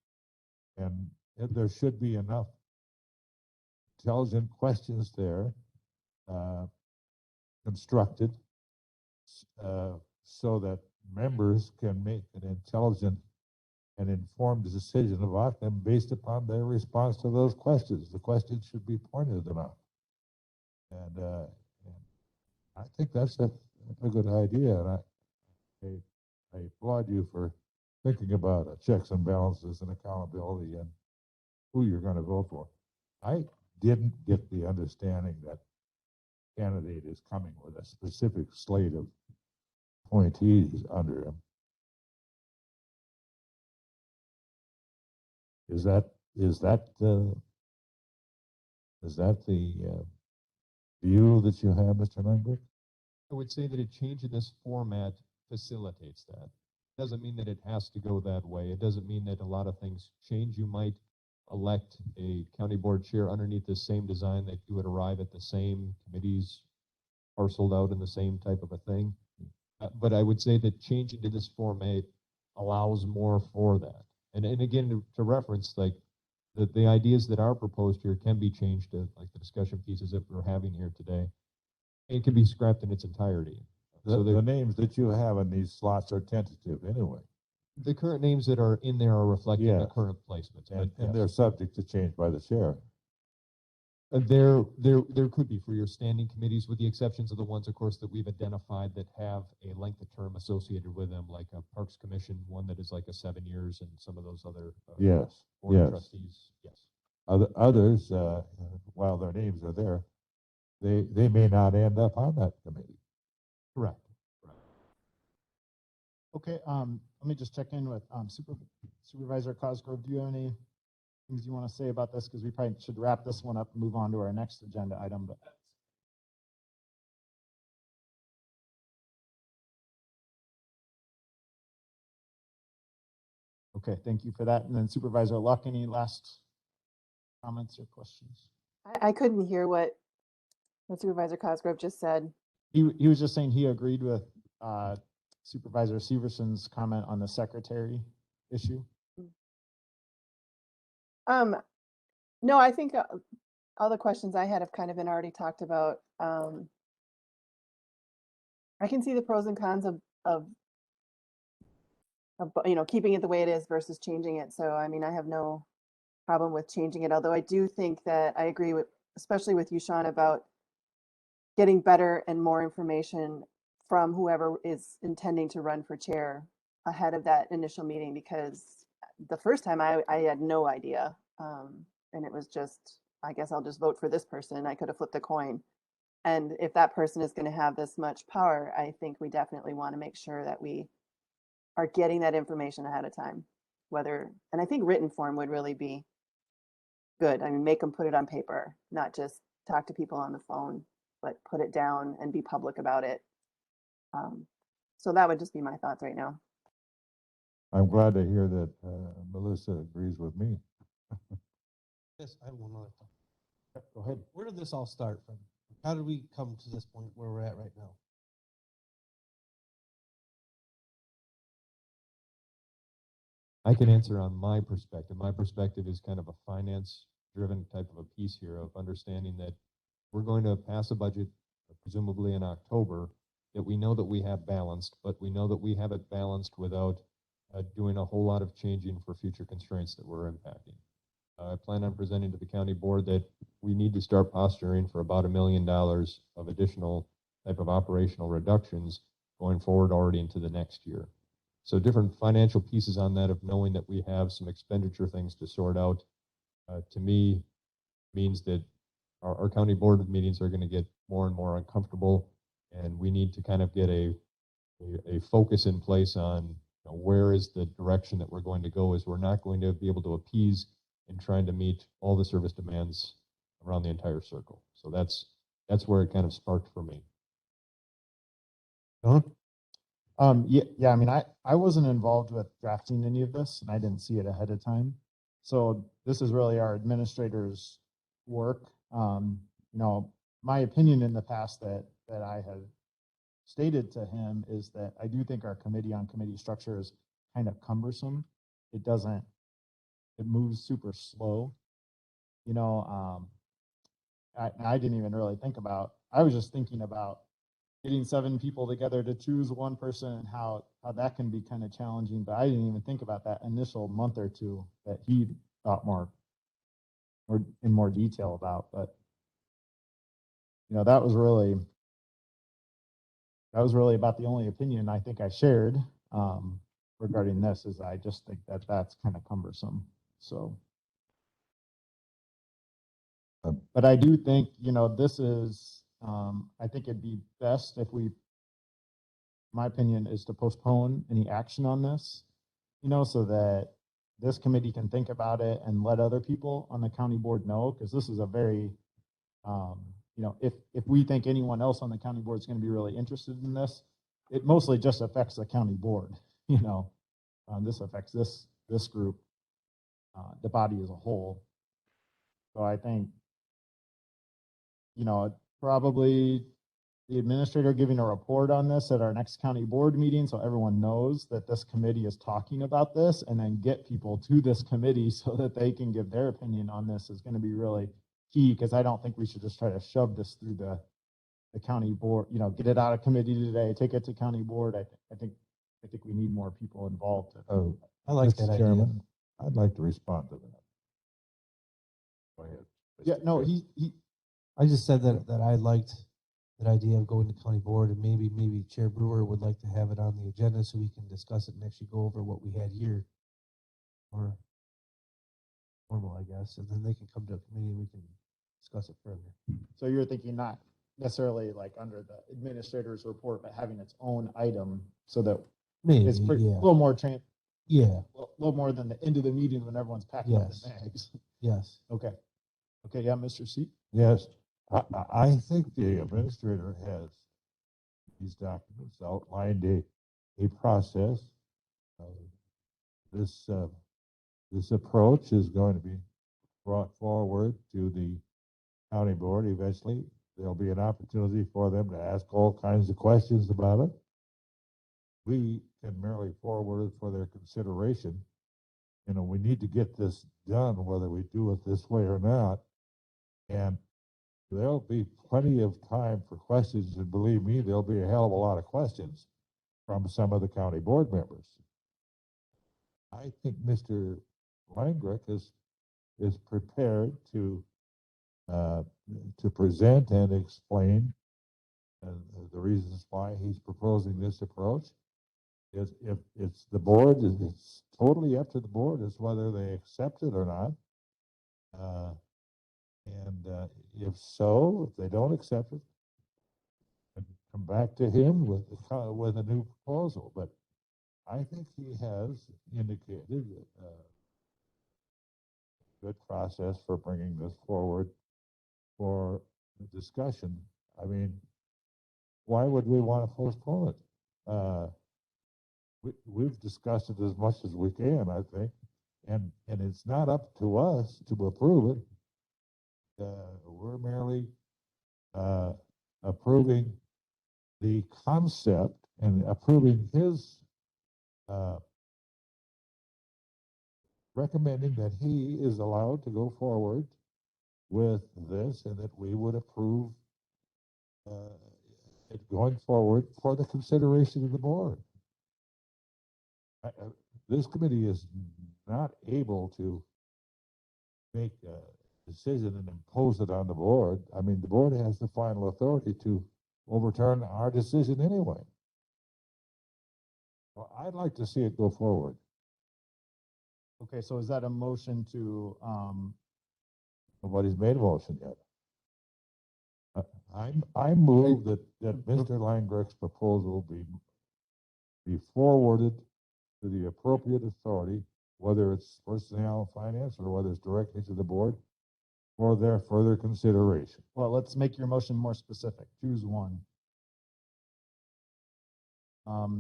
and there should be enough intelligent questions there constructed so that members can make an intelligent and informed decision about them based upon their response to those questions. The questions should be pointed enough. And I think that's a good idea. And I applaud you for thinking about checks and balances and accountability and who you're going to vote for. I didn't get the understanding that candidate is coming with a specific slate of appointees under him. Is that the view that you have, Mr. Langberg? I would say that a change in this format facilitates that. Doesn't mean that it has to go that way. It doesn't mean that a lot of things change. You might elect a county board chair underneath the same design that you would arrive at the same committees parceled out in the same type of a thing. But I would say that changing to this format allows more for that. And again, to reference, like the ideas that are proposed here can be changed to, like the discussion pieces that we're having here today. It can be scrapped in its entirety. So the names that you have in these slots are tentative anyway. The current names that are in there are reflecting the current placements. And yes. they're subject to change by the chair. There could be for your standing committees, with the exceptions of the ones, of course, that we've identified that have a length of term associated with them, like a Parks Commission, one that is like a 7 years, and some of those other board of trustees. Yes. Others, while their names are there, they may not end up on that committee. Correct. Okay, let me just check in with Supervisor Cosgrove. Do you have any things you want to say about this? Because we probably should wrap this one up and move on to our next agenda item. But okay, thank you for that. And then Supervisor Luck, any last comments or questions? I couldn't hear what Supervisor Cosgrove just said. He was just saying he agreed with Supervisor Severson's comment on the secretary issue. No, I think all the questions I had have kind of been already talked about. I can see the pros and cons of keeping it the way it is versus changing it. So I mean, I have no problem with changing it. Although I do think that I agree with, especially with you, Sean, about getting better and more information from whoever is intending to run for chair ahead of that initial meeting, because the first time I had no idea. And it was just, I guess I'll just vote for this person. I could have flipped a coin. And if that person is going to have this much power, I think we definitely want to make sure that we are getting that information ahead of time. And I think written form would really be good. I mean, make them put it on paper, not just talk to people on the phone, but put it down and be public about it. So that would just be my thoughts right now. I'm glad to hear that Melissa agrees with me. Yes, I have one other thought. Go ahead. Where did this all start from? How did we come to this point where we're at right now? I can answer on my perspective. My perspective is kind of a finance-driven type of a piece here of understanding that we're going to pass a budget, presumably in October, that we know that we have balanced, but we know that we have it balanced without doing a whole lot of changing for future constraints that we're impacting. I plan on presenting to the county board that we need to start posturing for about $1 million of additional type of operational reductions going forward already into the next year. So different financial pieces on that of knowing that we have some expenditure things to sort out, to me, means that our county board meetings are going to get more and more uncomfortable, and we need to kind of get a focus in place on where is the direction that we're going to go, as we're not going to be able to appease in trying to meet all the service demands around the entire circle. So that's where it kind of sparked for me. Don? Yeah. I mean, I wasn't involved with drafting any of this, and I didn't see it ahead of time. So this is really our administrator's work. My opinion in the past that I have stated to him is that I do think our committee on committee structure is kind of cumbersome. It moves super slow. I didn't even really think about I was just thinking about getting 7 people together to choose one person and how that can be kind of challenging, but I didn't even think about that initial month or two that he thought more or in more detail about, but you know, that was really about the only opinion I think I shared regarding this, is I just think that that's kind of cumbersome. So, but I do think, you know, this is, I think it'd be best if we, my opinion is to postpone any action on this, you know, so that this committee can think about it and let other people on the county board know, because this is a very, you know, if we think anyone else on the county board is going to be really interested in this, it mostly just affects the county board, you know. This affects this group, the body as a whole. So I think, you know, probably the administrator giving a report on this at our next county board meeting, so everyone knows that this committee is talking about this, and then get people to this committee so that they can give their opinion on this is going to be really key, because I don't think we should just try to shove this through the county board, you know, get it out of committee today, take it to county board. I think we need more people involved. Oh, I like Mr. that idea. Chairman, I'd like to respond to that. Go ahead. Yeah, Mr. no, Chair. I just said that I liked that idea of going to county board, and maybe Chair Brewer would like to have it on the agenda so we can discuss it and actually go over what we had here. Or normal, I guess, and then they can come to a committee and we can discuss it further. So you're thinking not necessarily like under the administrator's report, but having its own item so that Maybe, it's pretty, a yeah, little more yeah, a little more than the end of the meeting when everyone's packing up Yes. their bags. yes. Okay. Okay, yeah, Mr. Seat. Yes, I think the administrator has these documents outlined a process. This approach is going to be brought forward to the county board eventually. There'll be an opportunity for them to ask all kinds of questions about it. We can merely forward it for their consideration. You know, we need to get this done, whether we do it this way or not. And there'll be plenty of time for questions, and believe me, there'll be a hell of a lot of questions from some of the county board members. I think Mr. Langrick is prepared to present and explain the reasons why he's proposing this approach. If it's the board, it's totally up to the board as whether they accept it or not. If so, if they don't accept it, come back to him with a new proposal. But I think he has indicated a good process for bringing this forward for discussion. I mean, why would we want to postpone it? We've discussed it as much as we can, I think, and it's not up to us to approve it. We're merely approving the concept and approving his recommending that he is allowed to go forward with this, and that we would approve it going forward for the consideration of the board. This committee is not able to make a decision and impose it on the board. I mean, the board has the final authority to overturn our decision anyway. Well, I'd like to see it go forward. Okay, so is that a motion to, Nobody's made a motion yet. I move that Mr. Langrick's proposal be forwarded to the appropriate authority, whether it's personnel, finance, or whether it's directly to the board, for their further consideration. well, let's make your motion more specific. Choose one. I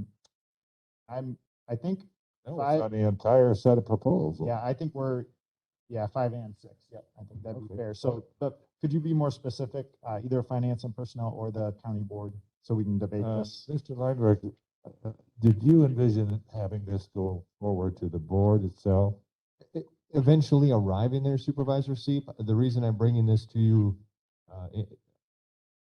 think, No, it's on the entire set of proposals. yeah, I think we're, 5 and 6. Yeah, I think that'd be Okay. fair. So, but could you be more specific, either finance and personnel or the county board, so we can debate this? Mr. Langrick, did you envision having this go forward to the board itself? Eventually arriving there, Supervisor Seep. The reason I'm bringing this to you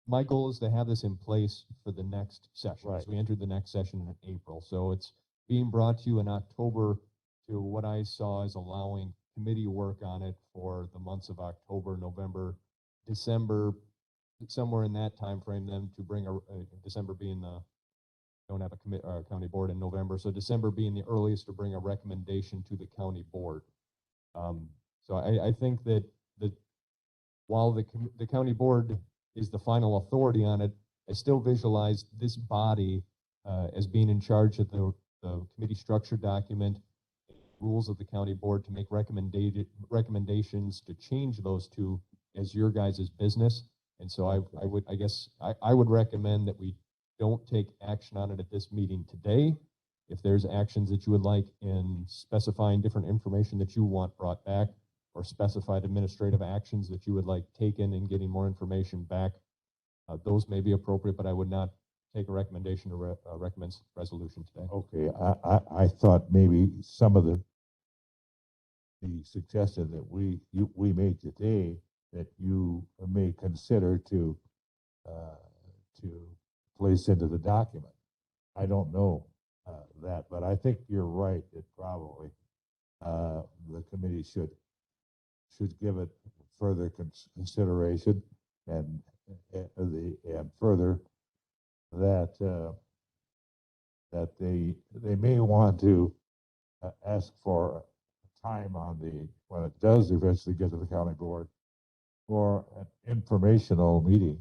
my goal is to have this in place for the next session, Right. as we enter the next session in April. So it's being brought to you in October to what I saw as allowing committee work on it for the months of October, November, December, somewhere in that time frame. Then to bring December being the, don't have a county board in November, so December being the earliest to bring a recommendation to the county board. So I think that while the county board is the final authority on it, I still visualize this body as being in charge of the committee structure document, rules of the county board to make recommendations to change those two as your guys' business. And so I would recommend that we don't take action on it at this meeting today. If there's actions that you would like in specifying different information that you want brought back, or specified administrative actions that you would like taken in getting more information back, those may be appropriate, but I would not take a recommendation to recommend resolution today. Okay, I thought maybe some of the suggestion that we made today that you may consider to place into the document. I don't know that, but I think you're right that probably the committee should give it further consideration and further that they may want to ask for time on when it does eventually get to the county board for an informational meeting,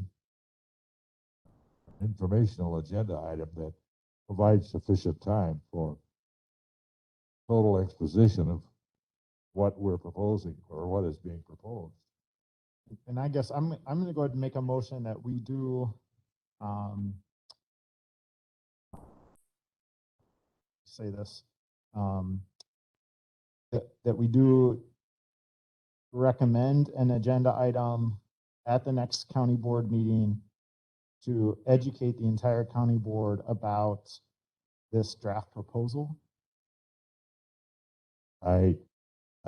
informational agenda item that provides sufficient time for total exposition of what we're proposing or what is being proposed. And I guess I'm going to go ahead and make a motion that we do say this that we do recommend an agenda item at the next county board meeting to educate the entire county board about this draft proposal. I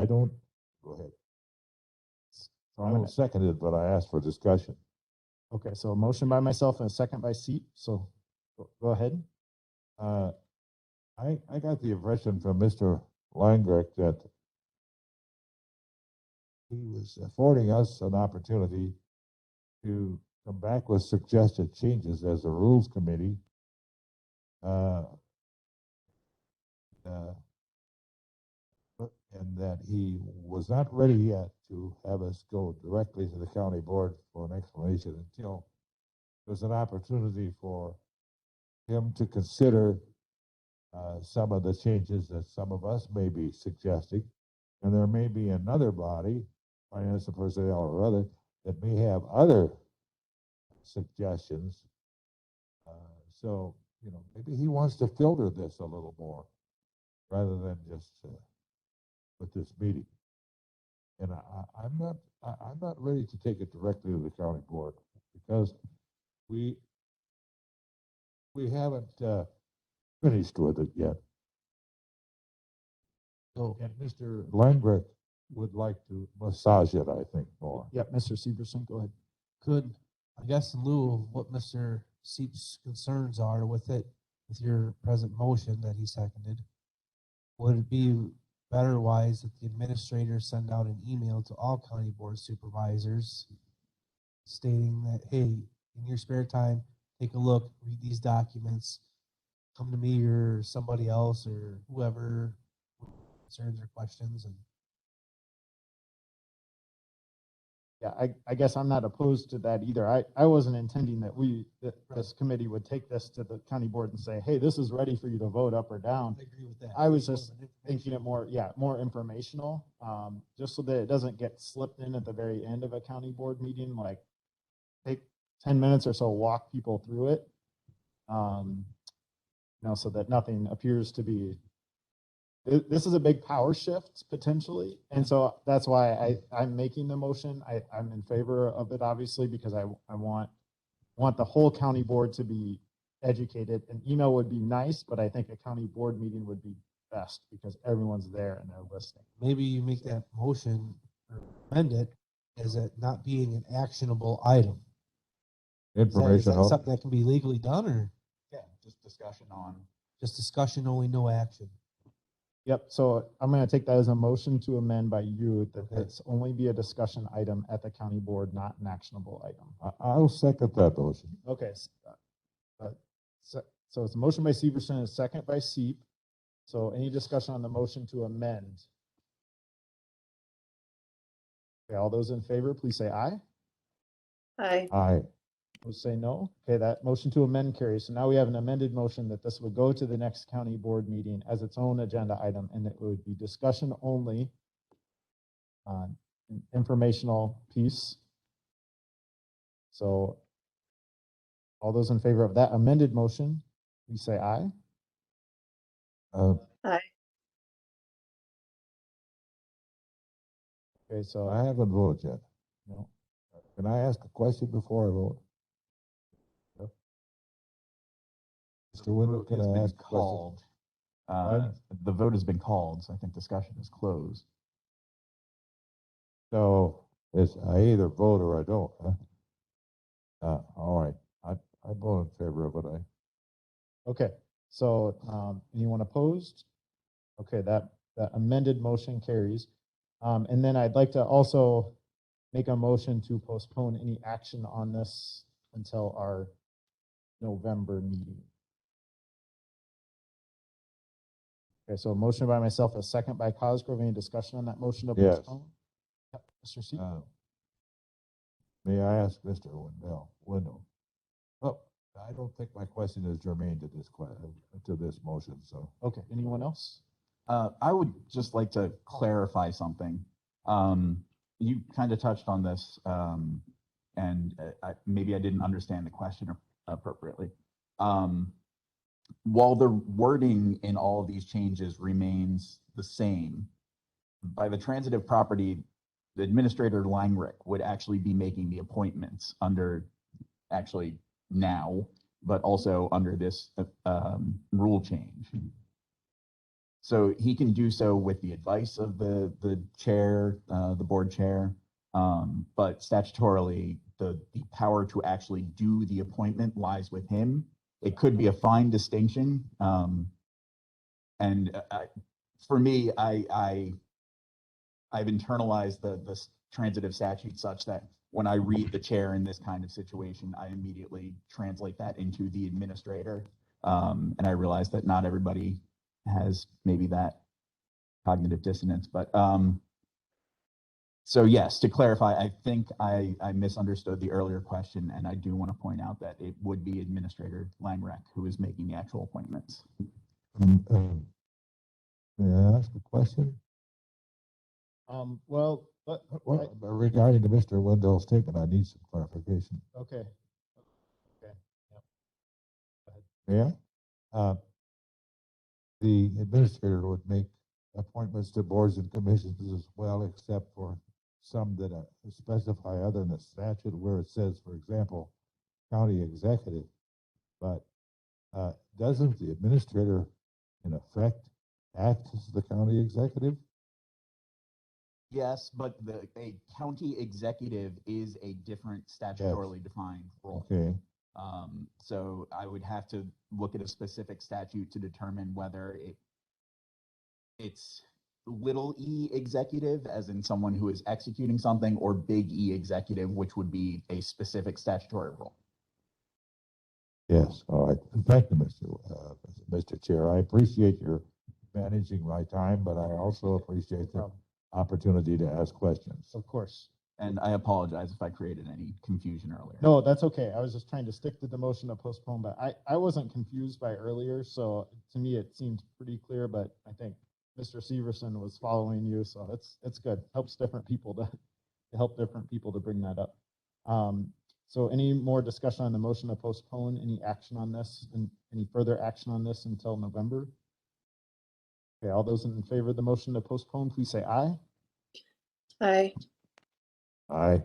don't, go ahead. So I don't second it, but I asked for discussion. Okay, so a motion by myself and a second by Seat. So go ahead. I got the impression from Mr. Langrecht that he was affording us an opportunity to come back with suggested changes as a rules committee. And that he was not ready yet to have us go directly to the county board for an explanation until there's an opportunity for him to consider some of the changes that some of us may be suggesting. And there may be another body, finance and personnel or other, that may have other suggestions. So, maybe he wants to filter this a little more rather than just with this meeting. And I'm not ready to take it directly to the county board because we haven't finished with it yet. So, And Mr. Langrecht would like to massage it, I think, more. Yep, Mr. Severson, go ahead. could, I guess in lieu of what Mr. Seep's concerns are with it, with your present motion that he seconded, would it be better wise that the administrator send out an email to all county board supervisors stating that, hey, in your spare time, take a look, read these documents, come to me or somebody else or whoever concerns or questions, and Yeah, I guess I'm not opposed to that either. I wasn't intending that this committee would take this to the county board and say, hey, this is ready for you to vote up or down. I agree with that. I was More just of an thinking it more informational, just so that it doesn't get slipped in at the very end of a county board meeting, like take 10 minutes or so, walk people through it. So that nothing appears to be, this is a big power shift potentially. And so that's why I'm making the motion. I'm in favor of it, obviously, because I want the whole county board to be educated. An email would be nice, but I think a county board meeting would be best because everyone's there and they're listening. Maybe you make that motion or amend it as it not being an actionable item. Is that Informational. something that can be legally done, or Yeah, just discussion on. just discussion only, no action? Yep, so I'm gonna take that as a motion to amend by you, that Okay. it's only be a discussion item at the county board, not an actionable item. I'll second that motion. Okay. So it's a motion by Severson and a second by Seep. So any discussion on the motion to amend? Okay, all those in favor, please say aye. Aye. Aye. Those say no. Okay, that motion to amend carries. So now we have an amended motion that this would go to the next county board meeting as its own agenda item, and it would be discussion only on an informational piece. So all those in favor of that amended motion, please say aye. Aye. Okay, so I haven't voted yet. no. Can I ask a question before I vote? Mr. Wendell, Vote can has I been ask a question? called. The vote has been called, so I think discussion is closed. So it's, I either vote or I don't, huh? All right, I vote in favor of it. Okay, so anyone opposed? Okay, that amended motion carries. And then I'd like to also make a motion to postpone any action on this until our November meeting. Okay, so a motion by myself, a second by Cosgrove. Any discussion on that motion to Yes. postpone? Yep, Mr. C. May I ask Mr. Wendell? Oh, I don't think my question is germane to this motion, so. Okay, anyone else? I would just like to clarify something. You kind of touched on this, and maybe I didn't understand the question appropriately. While the wording in all of these changes remains the same, by the transitive property, the administrator Langrick would actually be making the appointments under actually now, but also under this rule change. So he can do so with the advice of the chair, the board chair, but statutorily, the power to actually do the appointment lies with him. It could be a fine distinction, and for me, I've internalized the transitive statute such that when I read the chair in this kind of situation, I immediately translate that into the administrator, and I realize that not everybody has maybe that cognitive dissonance, but so yes, to clarify, I think I misunderstood the earlier question, and I do want to point out that it would be Administrator Langreck who is making the actual appointments. May I ask a question? Well, Well, regarding to Mr. Wendell's statement, I need some clarification. okay. Okay. Yep. Yeah? The administrator would make appointments to boards and commissions as well, except for some that specify other than the statute where it says, for example, county executive. But doesn't the administrator, in effect, act as the county executive? Yes, but a county executive is a different statutorily defined role. Okay. So I would have to look at a specific statute to determine whether it's little e executive, as in someone who is executing something, or big E executive, which would be a statutory role. Yes, all right. Thank you, Mr. Chair. I appreciate your managing my time, but I also appreciate the opportunity to ask questions. Of course. And I apologize if I created any confusion earlier. No, that's okay. I was just trying to stick to the motion to postpone, but I wasn't confused by earlier, so to me it seemed pretty clear, but I think Mr. Severson was following you, so it's good. Helps different people to help different people to bring that up. So any more discussion on the motion to postpone, any action on this, and any further action on this until November? Okay, all those in favor of the motion to postpone, please say aye. Aye. Aye.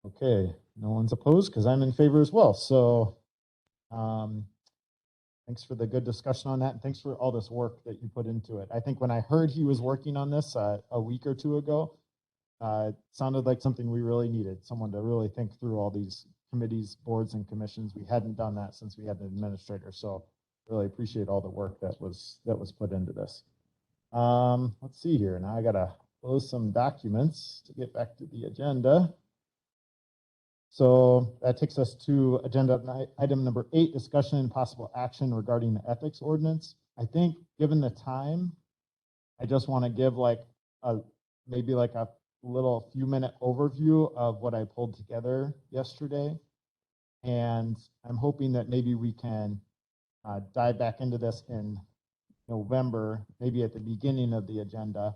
Okay, no one's opposed because I'm in favor as well. So thanks for the good discussion on that. And thanks for all this work that you put into it. I think when I heard he was working on this a week or two ago, it sounded like something we really needed, someone to really think through all these committees, boards, and commissions. We hadn't done that since we had an administrator. So really appreciate all the work that was put into this. Let's see here. Now I gotta close some documents to get back to the agenda. So that takes us to agenda item number 8, discussion and possible action regarding the ethics ordinance. I think given the time, I just want to give maybe a little few-minute overview of what I pulled together yesterday. And I'm hoping that maybe we can dive back into this in November, maybe at the beginning of the agenda.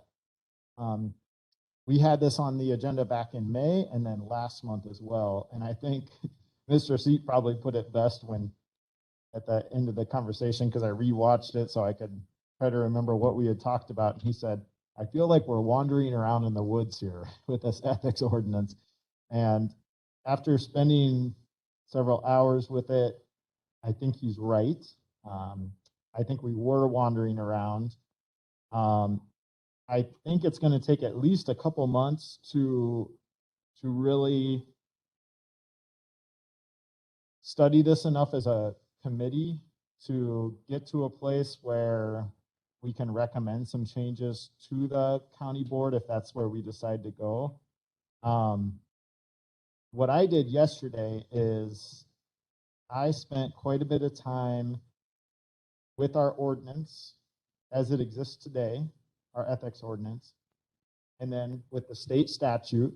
We had this on the agenda back in May and then last month as well. And I think Mr. Seat probably put it best when at the end of the conversation, because I rewatched it so I could try to remember what we had talked about. And he said, I feel like we're wandering around in the woods here with this ethics ordinance. And after spending several hours with it, I think he's right. I think we were wandering around. I think it's going to take at least a couple months to really study this enough as a committee to get to a place where we can recommend some changes to the county board if that's where we decide to go. What I did yesterday is I spent quite a bit of time with our ordinance as it exists today, our ethics ordinance, and then with the state statute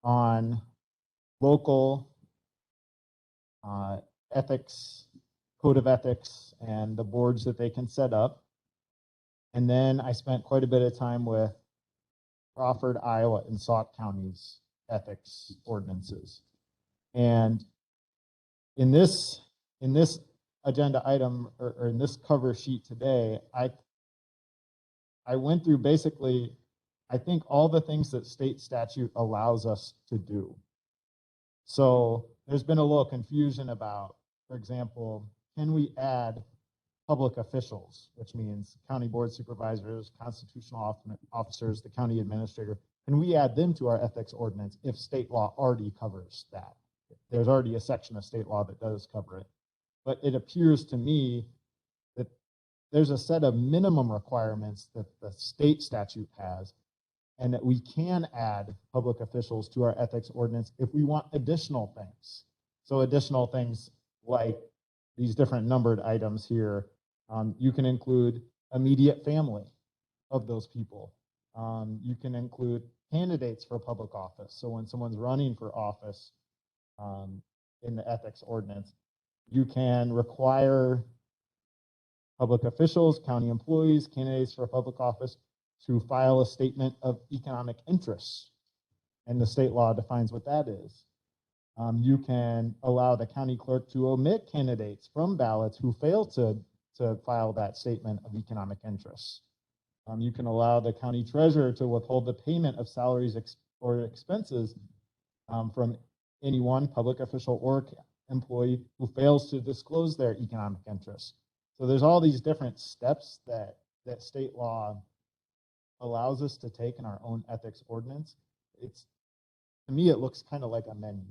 on local ethics, code of ethics, and the boards that they can set up. And then I spent quite a bit of time with Crawford, Iowa, and Sauk counties ethics ordinances. And in this agenda item or in this cover sheet today, I went through basically, I think, all the things that state statute allows us to do. So there's been a little confusion about, for example, can we add public officials, which means county board supervisors, constitutional officers, the county administrator, can we add them to our ethics ordinance if state law already covers that? There's already a section of state law that does cover it. But it appears to me that there's a set of minimum requirements that the state statute has, and that we can add public officials to our ethics ordinance if we want additional things. So additional things like these different numbered items here. You can include immediate family of those people. You can include candidates for public office. So when someone's running for office in the ethics ordinance, you can require public officials, county employees, candidates for public office to file a statement of economic interests. And the state law defines what that is. You can allow the county clerk to omit candidates from ballots who fail to file that statement of economic interests. You can allow the county treasurer to withhold the payment of salaries or expenses from anyone, public official or employee, who fails to disclose their economic interests. So there's all these different steps that state law allows us to take in our own ethics ordinance. To me, it looks kind of like a menu.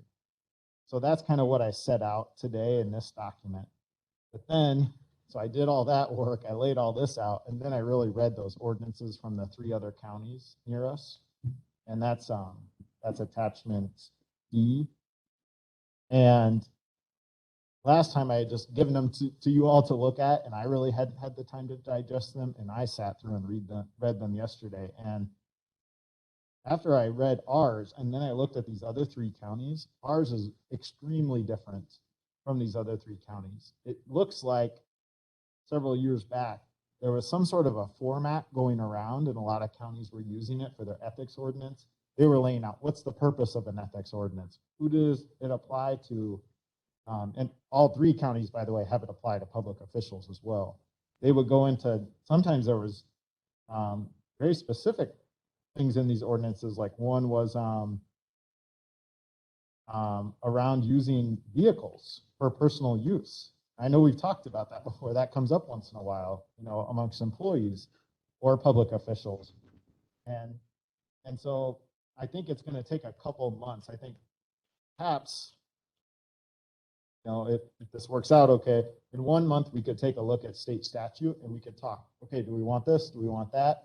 So that's kind of what I set out today in this document. But then, so I did all that work, I laid all this out, and then I really read those ordinances from the 3 other counties near us. And that's attachment D. And last time I had just given them to you all to look at, and I really hadn't had the time to digest them, and I sat through and read them yesterday. And after I read ours, and then I looked at these other 3 counties, ours is extremely different from these other 3 counties. It looks like several years back, there was some sort of a format going around, and a lot of counties were using it for their ethics ordinance. They were laying out, what's the purpose of an ethics ordinance? Who does it apply to? And all 3 counties, by the way, have it apply to public officials as well. They would go into, sometimes there was very specific things in these ordinances, like one was around using vehicles for personal use. I know we've talked about that before. That comes up once in a while, amongst employees or public officials. And so I think it's going to take a couple months. I think perhaps You know, if this works out okay, in 1 month, we could take a look at state statute and we could talk, okay, do we want this? Do we want that?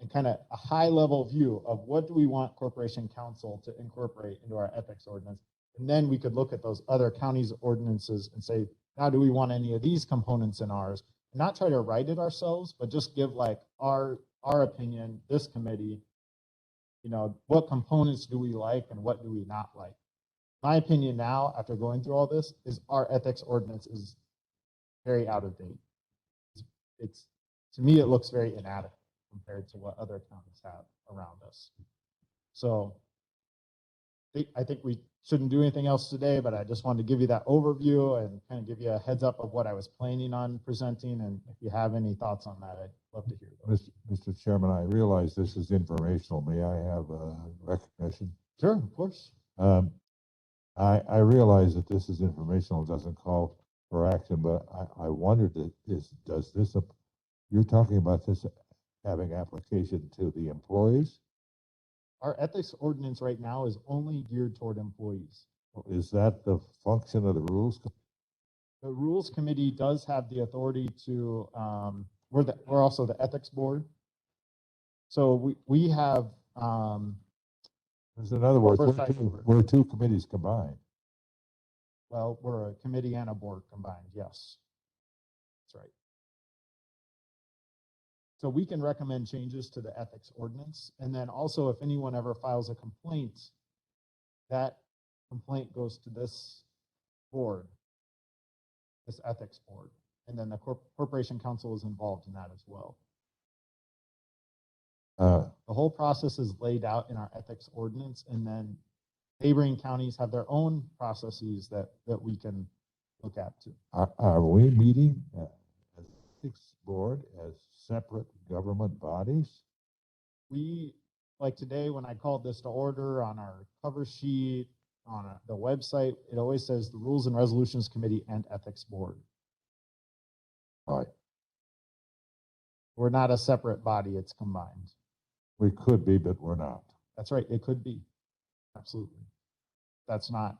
And kind of a high level view of what do we want corporation counsel to incorporate into our ethics ordinance? And then we could look at those other counties' ordinances and say, now do we want any of these components in ours? And not try to write it ourselves, but just give like our opinion, this committee, you know, what components do we like and what do we not like? My opinion now, after going through all this, is our ethics ordinance is very out of date. It's to me, it looks very inadequate compared to what other counties have around us. So I think we shouldn't do anything else today, but I just wanted to give you that overview and kind of give you a heads up of what I was planning on presenting. And if you have any thoughts on that, I'd love to hear those. Mr. Chairman, I realize this is informational. May I have recognition? Sure, of course. I realize that this is informational, doesn't call for action, but I wondered, does this, you're talking about this having application to the employees? Our ethics ordinance right now is only geared toward employees. Is that the function of the rules? The Rules Committee does have the authority to, we're also the ethics board. So we have, In other words, oversight. we're two committees combined. well, we're a committee and a board combined, yes. That's right. So we can recommend changes to the ethics ordinance. And then also if anyone ever files a complaint, that complaint goes to this board, this ethics board. And then the corporation council is involved in that as well. The whole process is laid out in our ethics ordinance, and then neighboring counties have their own processes that we can look at too. Are we meeting as ethics board as separate government bodies? We, like today, when I called this to order on our cover sheet, on the website, it always says the Rules and Resolutions Committee and Ethics Board. All right. We're not a separate body, it's combined. We could be, but we're not. That's right, it could be. Absolutely. That's not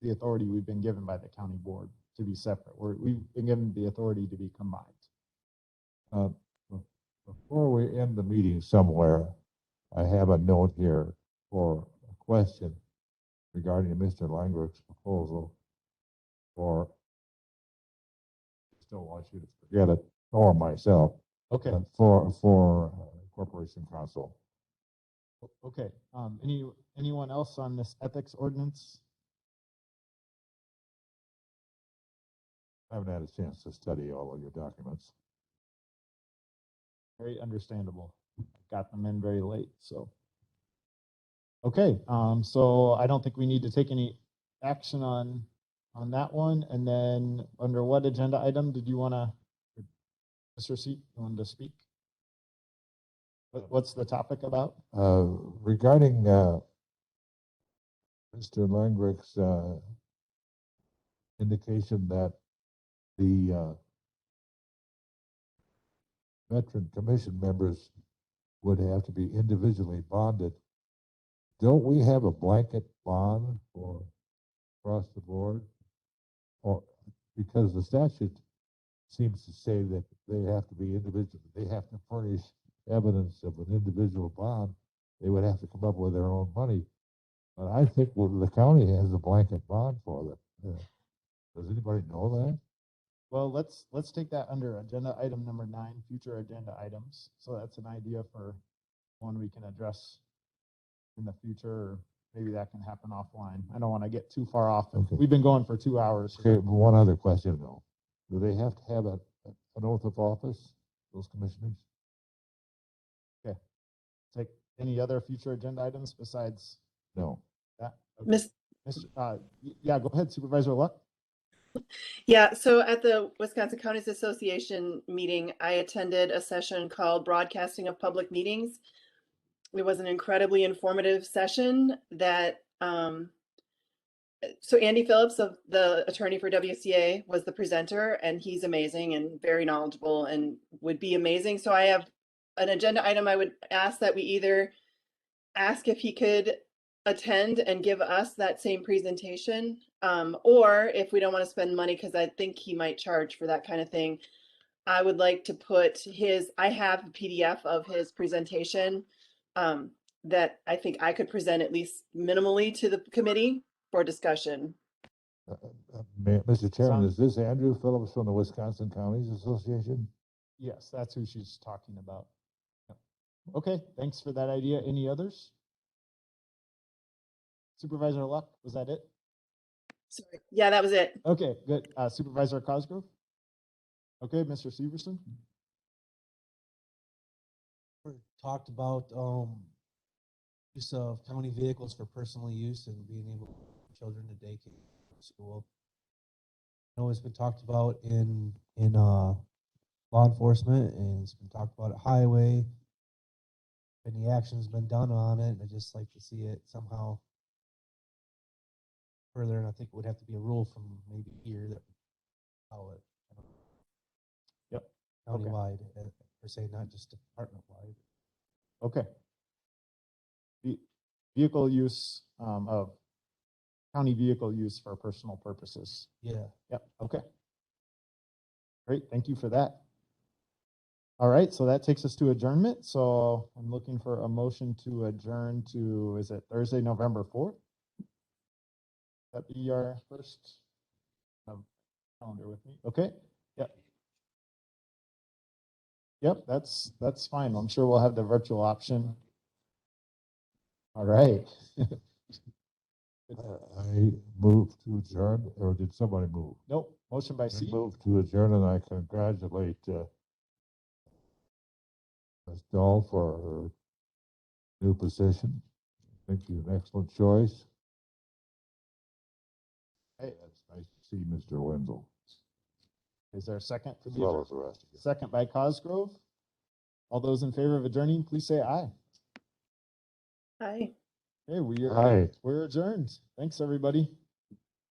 the authority we've been given by the county board to be separate. We've been given the authority to be combined. Before we end the meeting somewhere, I have a note here for a question regarding Mr. Langrick's proposal for, still want you to forget it, or myself, Okay, for corporation counsel. okay. Anyone else on this ethics ordinance? I haven't had a chance to study all of your documents. Very understandable. Got them in very late, so. Okay, so I don't think we need to take any action on that one. And then under what agenda item did you want to, Mr. Seat, you wanted to speak? What's the topic about? Regarding Mr. Langrick's indication that the Veteran Commission members would have to be individually bonded. Don't we have a blanket bond for across the board? Or because the statute seems to say that they have to be individual, they have to furnish evidence of an individual bond, they would have to come up with their own money. But I think the county has a blanket bond for them. Does anybody know that? Well, let's take that under agenda item number 9, future agenda items. So that's an idea for one we can address in the future, or maybe that can happen offline. I don't want to get too far off. Okay. We've been going for 2 hours. Okay, one other question though. Do they have to have an oath of office, those commissioners? Okay. Take any other future agenda items besides No. that? Okay. Miss, Yeah, go ahead, Supervisor Luck. yeah, so at the Wisconsin Counties Association meeting, I attended a session called Broadcasting of Public Meetings. It was an incredibly informative session that, so Andy Phillips, of the attorney for WCA, was the presenter, and he's amazing and very knowledgeable and would be amazing. So I have an agenda item. I would ask that we either ask if he could attend and give us that same presentation. Or if we don't want to spend money, because I think he might charge for that kind of thing, I would like to put I have a PDF of his presentation that I think I could present at least minimally to the committee for discussion. Mr. Chairman, Sounds- is this Andrew Phillips from the Wisconsin Counties Association? Yes, that's who she's talking about. Yep. Okay, thanks for that idea. Any others? Supervisor Luck, was that it? Sorry. Yeah, that was it. Okay, good. Supervisor Cosgrove? Okay, Mr. Severson? We talked about, use of county vehicles for personal use and being able to take children to daycare, school. I know it's been talked about in law enforcement, and it's been talked about at highway. Any action's been done on it, I'd just like to see it somehow further, and I think it would have to be a rule from maybe here that how it. Yep. Okay. Countywide, per se, not just department wide. Okay. The vehicle use of county vehicle use for personal purposes. Yeah. Yep, okay. Great, thank you for that. All right, so that takes us to adjournment. So I'm looking for a motion to adjourn to, is it Thursday, November 4th? That be our first calendar with me? Okay, yep. Yep, that's fine. I'm sure we'll have the virtual option. All right. I move to adjourn, or did somebody move? Nope, motion by I C. move to adjourn, and I congratulate Ms. Dahl for her new position. I think you're an excellent choice. Hey, it's nice to see Mr. Wenzel, Is there a second for as the well as the rest of you. second by Cosgrove? All those in favor of adjourning, please say aye. Hi. Hey, Aye. we're adjourned. Thanks, everybody.